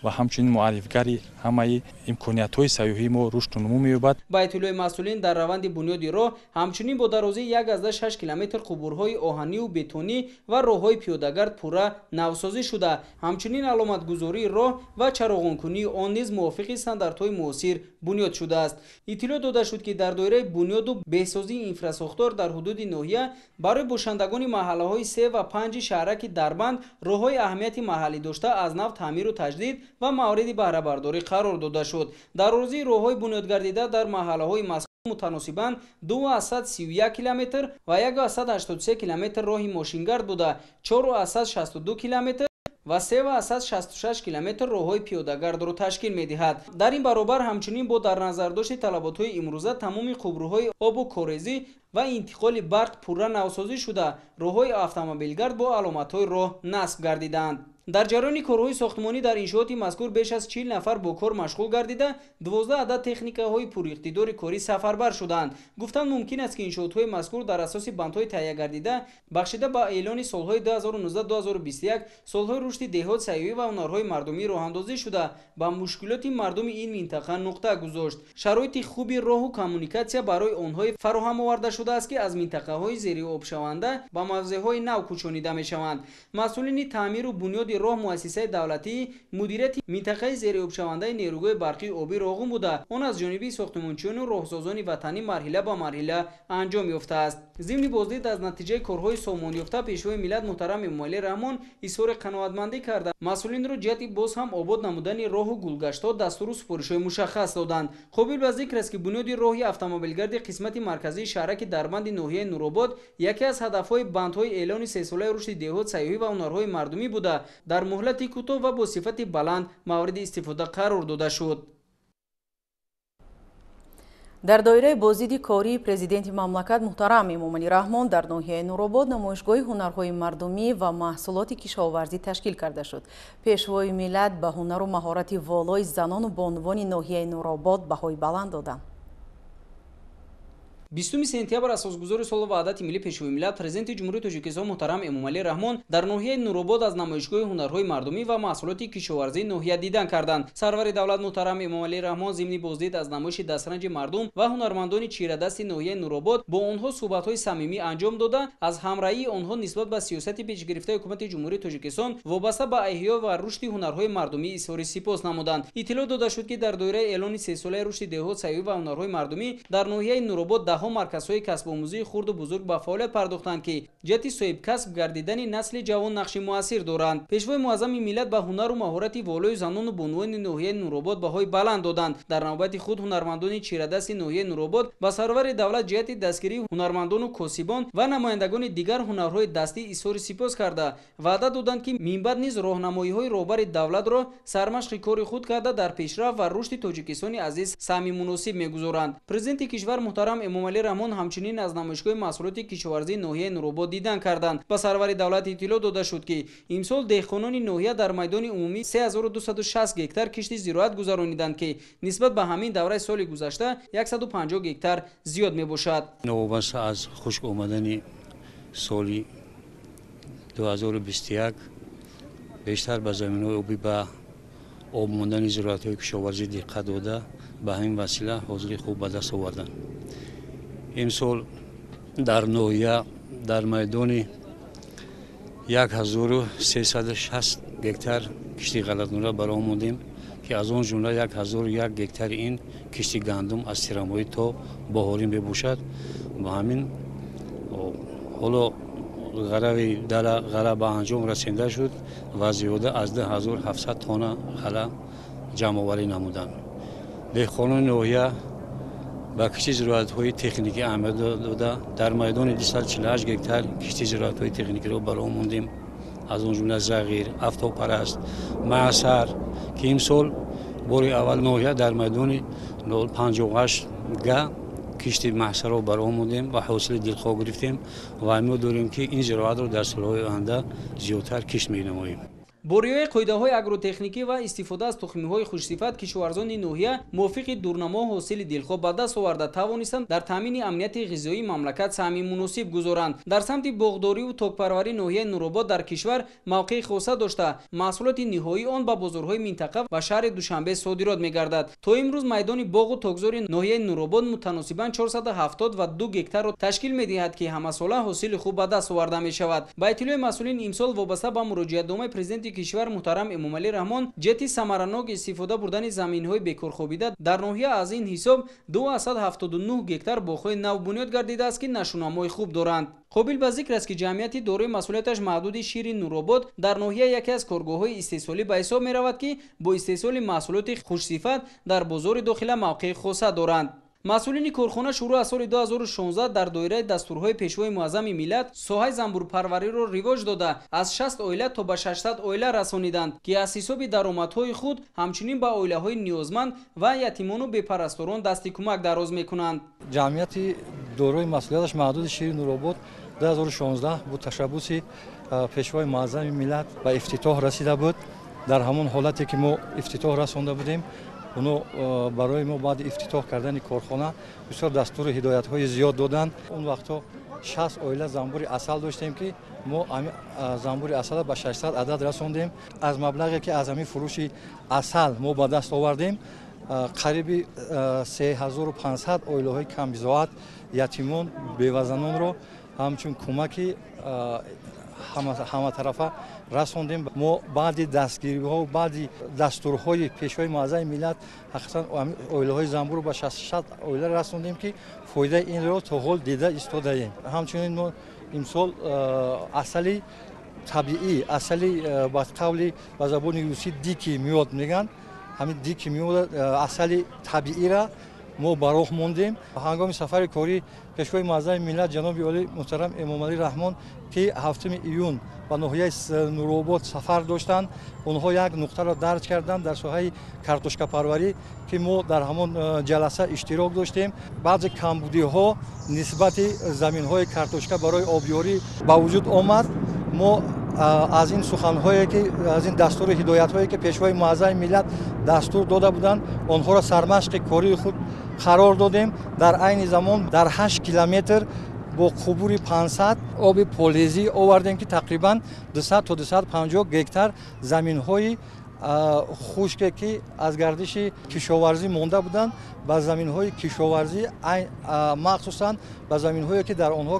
ва ҳамчунин муаррифгари ҳамаи имкониятҳои сайёҳии мо рушду нумӯ меёбад. ба иттилои масъулин дар раванди бунёди роҳ ҳамчунин бо дарозии 1,6 километр қубурҳои оҳанию бетонӣ ва роҳҳои пиёдагард пурра навсозӣ шуда ҳамчунин аломатгузории роҳ ва чароғонкунии он низ мувофиқи стандартҳои муосир бунёд шудааст. иттилоъ дода шуд ки дар доираи бунёду беҳсозии инфраструктур дар ҳудуди ноҳия барои бошандагони маҳаллаҳои 3 ва 5 шаҳраки Дарбанд роҳҳои аҳамияти маҳаллӣ дошта аз нав таъмиру таҷдид ва мавриди баҳрабардорӣ қарор дода шуд. дарозии роҳҳои бунёдгардида дар маҳаллаҳои мазкур мутаносибан 231 километр ва 183 километр роҳи мошингард буда 462 километр ва 366 километр роҳҳои пиёдагардро ташкил медиҳад. дар ин баробар ҳамчунин бо дар назардошти талаботҳои имрӯза тамоми қубурҳои обу корезӣ ва интиқоли барқ пурра навсозӣ шуда роҳҳои автомобилгард бо аломатҳои роҳ насб гардиданд. дар ҷараёни корҳои сохтмонӣ дар иншооти мазкур беш аз 40 нафар бо кор машғул гардида 12 адад техникаҳои пуриқтидори корӣ сафарбар шуданд. Гуфтанд мумкин аст ки иншоотҳои мазкур дар асоси бандҳои таҳия гардида бахшида ба эълони солҳои 2019-2021 солҳои рушди деҳот, сайёҳӣ ва ҳунарҳои мардумӣ роҳандозӣ шуда ба мушкилоти мардуми ин минтақа нуқта гузошт. шароити хуби роҳу коммуникатсия барои онҳо фароҳам оварда шудааст ки аз минтақаҳои зериобшаванда ба мавзеъҳои нав кӯчонида мешаванд. масъулини таъмиру бунёди роҳ муассисаи давлатӣ мудирияти минтақаи зериобшавандаи нерӯгоҳи барқи обӣ роғун буда он аз ҷониби сохтмончиону роҳсозони ватанӣ марҳила ба марҳила анҷом ёфтааст. зимни боздид аз натиҷаи корҳои сомонёфта пешвои миллат муҳтарам эмомалӣ раҳмон изҳори қаноатмандӣ карда масъулинро ҷиҳати боз ҳам обод намудани роҳу гулгаштҳо дастуру супоришҳои мушаххас доданд. қобил ба зикр аст ки бунёди роҳи автомобилгарди қисмати марказии шаҳраки дарбанди ноҳияи нуробод яке аз ҳадафҳои бандҳои эълони сесолаи рушди деҳот, сайёҳӣ ва ҳунарҳои мардумӣ буда дар муҳлати кӯтоҳ ва бо сифати баланд мавриди истифода қарор дода шуд. дар доираи боздиди кории президенти мамлакат муҳтарам эмомалӣ раҳмон дар ноҳияи нуробод намоишгоҳи ҳунарҳои мардумӣ ва маҳсулоти кишоварзӣ ташкил карда шуд. пешвои миллат ба ҳунару маҳорати волои занону бонувони ноҳияи нуробод баҳои баланд доданд. 20 сентябр асосгузори соли ваҳдати миллӣ пешвои миллат президенти ҷумҳурии тоҷикистон муҳтарам эмомалӣ раҳмон дар ноҳияи нуробод аз намоишгоҳи ҳунарҳои мардумӣ ва маҳсулоти кишоварзии ноҳия дидан карданд. сарвари давлат муҳтарам эмомалӣ раҳмон зимни боздид аз намоиши дастранҷи мардум ва ҳунармандони чирадасти ноҳияи нуробод бо онҳо суҳбатҳои самимӣ анҷом дода аз ҳамраҳии онҳо нисбат ба сиёсати пешгирифтаи ҳукумати ҷумҳурии тоҷикистон вобаста ба эҳё ва рушди ҳунарҳои мардумӣ изҳори сипос намуданд. иттилоъ дода шуд ки дар доираи эълони сесолаи рушди деҳот, сайёҳӣ ва ҳунарҳои мардумӣ дар ноҳияи нуробод даҳҳо марказҳои касбомӯзии хурду бузург ба фаъолият пардохтанд ки ҷиҳати соҳибкасб гардидани насли ҷавон нақши муассир доранд. пешвои муаззами миллат ба ҳунару маҳорати волои занону бонувони ноҳияи нуробод баҳои баланд доданд. дар навбати худ ҳунармандони чирадасти ноҳияи нуробод ба сарвари давлат ҷиҳати дастгирии ҳунармандону косибон ва намояндагони дигар ҳунарҳои дастӣ изҳори сипос карда ваъда доданд ки минбаъд низ роҳнамоиҳои роҳбари давлатро сармашқи кори худ карда дар пешрафт ва рушди тоҷикистони азиз саҳми муносиб мегузоранд. президенти кишвар муҳтарам эмомалӣ раҳмон ҳамчунин аз намоишгоҳи маҳсулоти кишоварзии ноҳияи нуробод дидан карданд. ба сарвари давлат иттилоъ дода шуд ки имсол деҳқонони ноҳия дар майдони умумӣ 3260 гектар кишти зироат гузарониданд ки нисбат ба ҳамин давраи соли гузашта 150 гектар зиёд мебошад. новобаста аз хушк омадани соли 2021 бештар ба заминҳои обӣ ба об мондани зироатҳои кишоварзӣ диққат дода ба ҳамин васила ҳозили хуб ба даст оварданд. имсол дар ноҳия дар майдони 1360 гектар кишти ғалатнора баромадем ки аз он ҷумла 1001 гектари ин кишти гандум аз тирамоҳӣ то боҳорӣ мебошад. ба ҳамин ҳоло ғара ба анҷом расида шуд ва зиёда аз 2700 тонна ғала ҷамъоварӣ намуданд. деҳқонони ноҳия ба кишти зироатҳои техникӣ аҳамият дода дар майдони 248 гектар кишти зироатҳои техникиро баромондем. аз он ҷумла зағир, автопараст, маъсар ки имсол бори аввал ноҳия дар майдони 58 га кишти маъсарро баромондем ва ҳосили дилхоҳ гирифтем ва умед дорем ки ин зироатро дар солҳои оянда зиёдтар кишт менамоем. бо риояи қоидаҳои агротехникӣ ва истифода аз тухмиҳои хушсифат кишоварзони ноҳия мувофиқи дурнамо ҳосили дилхоҳ ба даст оварда тавонистанд дар таъмини амнияти ғизоии мамлакат саҳми муносиб гузоранд. дар самти боғдориву токпарварӣ ноҳияи нуробод дар кишвар мавқеи хоса дошта маҳсулоти ниҳоии он ба бозорҳои минтақа ва шаҳри душанбе содирот мегардад. то имрӯз майдони боғу токзори ноҳияи нуробод мутаносибан 472 гектарро ташкил медиҳад ки ҳамасола ҳосили хуб ба даст оварда мешавад. ба иттилои масъулин имсол вобаста ба муроҷиатномаи президенти кишвар муҳтарам эмомалӣ раҳмон ҷиҳати самаранок истифода бурдани заминҳои бекорхобида дар ноҳия аз ин ҳисоб 279 гектар боғҳои нав бунёд гардидааст ки нашунамои хуб доранд. қобил ба зикр аст ки ҷамъияти дорои масъулияташ маҳдуди шири нуробод дар ноҳия яке аз коргоҳҳои истеҳсолӣ ба ҳисоб меравад ки бо истеҳсоли маҳсулоти хушсифат дар бозори дохила мавқеи хоса доранд. масъулини корхона шурӯъ аз соли 2016 дар доираи дастурҳои пешвои муаззами миллат соҳаи занбурпарвариро ривоҷ дода аз 60 оила то ба 600 оила расониданд ки аз ҳисоби даромадҳои худ ҳамчунин ба оилаҳои ниёзманд ва ятимону бепарасторон дасти кӯмак дароз мекунанд. ҷамъияти дорои масъулияташ маҳдуди шири нуробод 2016 бо ташаббуси пешвои муаззами миллат ба ифтитоҳ расида буд. дар ҳамон ҳолате ки мо ифтитоҳ расонда будем, оно барои мо баъди ифтитоҳ кардани корхона бисёр дастуру ҳидоятҳои зиёд доданд. он вақтҳо 60 оила занбури асал доштем ки мо занбури асала ба 600 адад расондем. аз маблағе ки аз ҳамин фурӯши асал мо ба даст овардем, қариби 3500 оилаҳои камбизоат, ятимон, бевазанонро ҳамчун кӯмаки ҳаматарафа расондем. мо баъди дастгириҳо, баъди дастурҳои пешвои муаззами миллат ҳақиқатан оилаҳои занбурро ба 66 оила расондем ки фоидаи инро то ҳол дида истодаем. ҳамчунин мо имсол асали табиӣ, асали ба қавли ба забони русӣ дикий мёд меган, ҳамин дикий мёд асали табиира мо ба роҳ мондем. ҳангоми сафари кори пешвои муаззами миллат ҷаноби олӣ муҳтарам Эмомалӣ Раҳмон ки 7 июн ба ноҳияи Нуробод сафар доштанд, онҳо як нуқтаро дарҷ карданд дар соҳаи картошкапарварӣ ки мо дар ҳамон ҷаласа иштирок доштем. баъзе камбудиҳо нисбати заминҳои картошка барои обёрӣ ба вуҷуд омад. мо аз ин суханҳое ки аз ин дастури ҳидоятҳое ки пешвои муаззами миллат дастур дода буданд, онҳоро сармашқи кории худ қарор додем. дар айни замон дар 8 километр бо қубури 500 оби полезӣ овардем ки тақрибан 200 то 250 гектар заминҳои хушке ки аз гардиши кишоварзӣ монда буданд ба заминҳои кишоварзӣ, махсусан ба заминҳое ки дар онҳо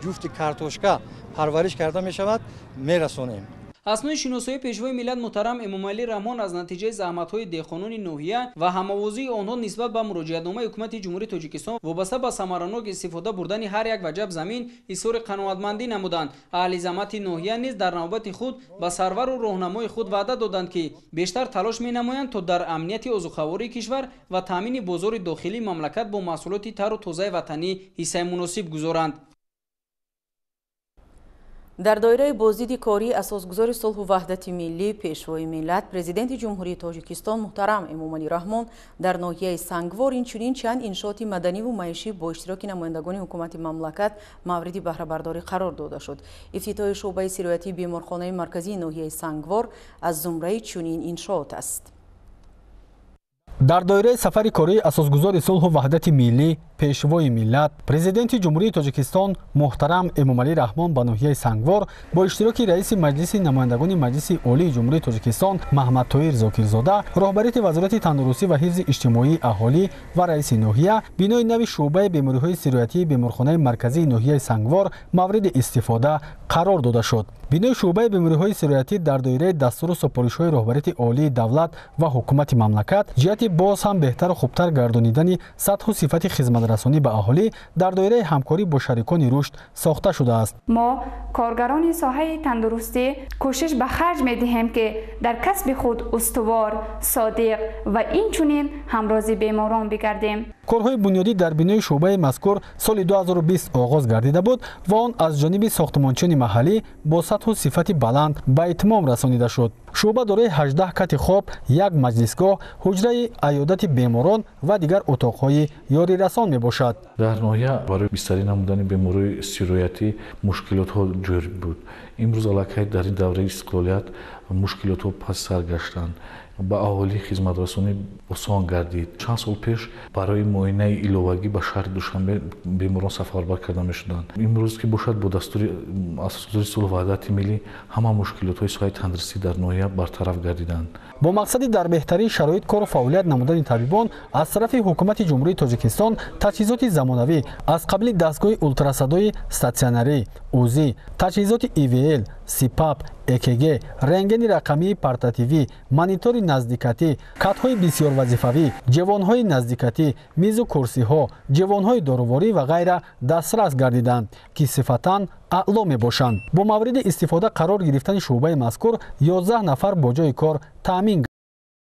ҷуфти картошка парвариш карда мешавад, мерасонем. аснои шиносои пешвои миллат муҳтарам Эмомалӣ Раҳмон аз натиҷаи заҳматҳои деҳқонони ноҳия ва ҳамовозии онҳо нисбат ба муроҷиатномаи ҳукумати ҷумҳурии Тоҷикистон вобаста ба самаранок истифода бурдани ҳар як ваҷаб замин изҳори қаноатмандӣ намуданд. аҳли замати ноҳия низ дар навбати худ ба сарвару роҳнамои худ ваъда доданд ки бештар талош менамоянд то дар амнияти озуқавории кишвар ва таъмини бозори дохилии мамлакат бо маҳсулоти тару тозаи ватанӣ ҳиссаи муносиб гузоранд. дар доираи боздиди кории асосгузори сулҳу ваҳдати миллӣ пешвои миллат президенти ҷумҳурии Тоҷикистон муҳтарам Эмомалӣ Раҳмон дар ноҳияи Сангвор инчунин чанд иншооти маданиву маишӣ бо иштироки намояндагони ҳукумати мамлакат мавриди баҳрабардорӣ қарор дода шуд. ифтитоҳи шуъбаи сироятии беморхонаи марказии ноҳияи Сангвор аз зумраи чунин иншоот аст. дар доираи сафари кории асосгузори сулҳу ваҳдати миллӣ пешвои миллат президенти ҷумҳурии Тоҷикистон муҳтарам Эмомалӣ Раҳмон ба ноҳияи Сангвор бо иштироки раиси маҷлиси намояндагони маҷлиси олии ҷумҳурии Тоҷикистон Маҳмад Тоир Зокирзода, роҳбарияти вазорати тандурустӣ ва ҳифзи иҷтимоии аҳолӣ ва раиси ноҳия бинои нави шуъбаи бемориҳои сироятии беморхонаи марказии ноҳияи Сангвор мавриди истифода қарор дода шуд. бинои шуъбаи бемориҳои сироятӣ дар доираи дастуру супоришҳои роҳбарияти олии давлат ва ҳукумати мамлакат ҷиҳати боз ҳам беҳтару хубтар гардонидани сатҳу сифати хизматрасонӣ ба аҳолӣ дар доираи ҳамкорӣ бо шарикони рушд сохта шудааст. мо коргарони соҳаи тандурустӣ кӯшиш ба харҷ медиҳем ки дар касби худ устувор, содиқ ва инчунин ҳамрози беморон бигардем. корҳои бунёдӣ дар бинои шуъбаи мазкур соли 2020 оғоз гардида буд ва он аз ҷониби сохтмончиёни маҳаллӣ бо сатҳу сифати баланд ба итмом расонида шуд. шуъба дорои 18 кати хоб, як маҷлисгоҳ, ҳуҷраи айёдати беморон ва дигар утоқҳои ёрирасон мебошад. дар ноҳия барои бистарӣ намудани бемории сироятӣ мушкилотҳо ҷор буд. имрӯз аллакай дар ин давраи истиқлолият мушкилотҳо пассар гаштанд. ба аҳолӣ хизматрасонӣ осон гардид. чанд сол пеш барои муоинаи иловагӣ ба шаҳри Душанбе беморон сафарбар карда мешуданд. имрӯз ки бошад бо дастури асосгузори сулҳу ваҳдати миллӣ ҳама мушкилотҳои соҳаи тандурустӣ дар ноҳия бартараф гардиданд. бо мақсади дар беҳтарии шароит кору фаъолият намудани табибон аз тарафи ҳукумати ҷумҳурии Тоҷикистон таҷҳизоти замонавӣ аз қабили дастгоҳи ултрасадои статсионарӣ, УЗИ, таҷҳизоти ИВЛ, СИПАП, ЭКГ, рентгени рақамии портативӣ, монитори наздикатӣ, катҳои бисёрвазифавӣ, ҷевонҳои наздикатӣ, мизу курсиҳо, ҷевонҳои доруворӣ ва ғайра дастрас гардиданд ки сифатан аъло мебошанд. бо мавриди истифода қарор гирифтани шуъбаи мазкур 11 нафар бо ҷойи кор таъмин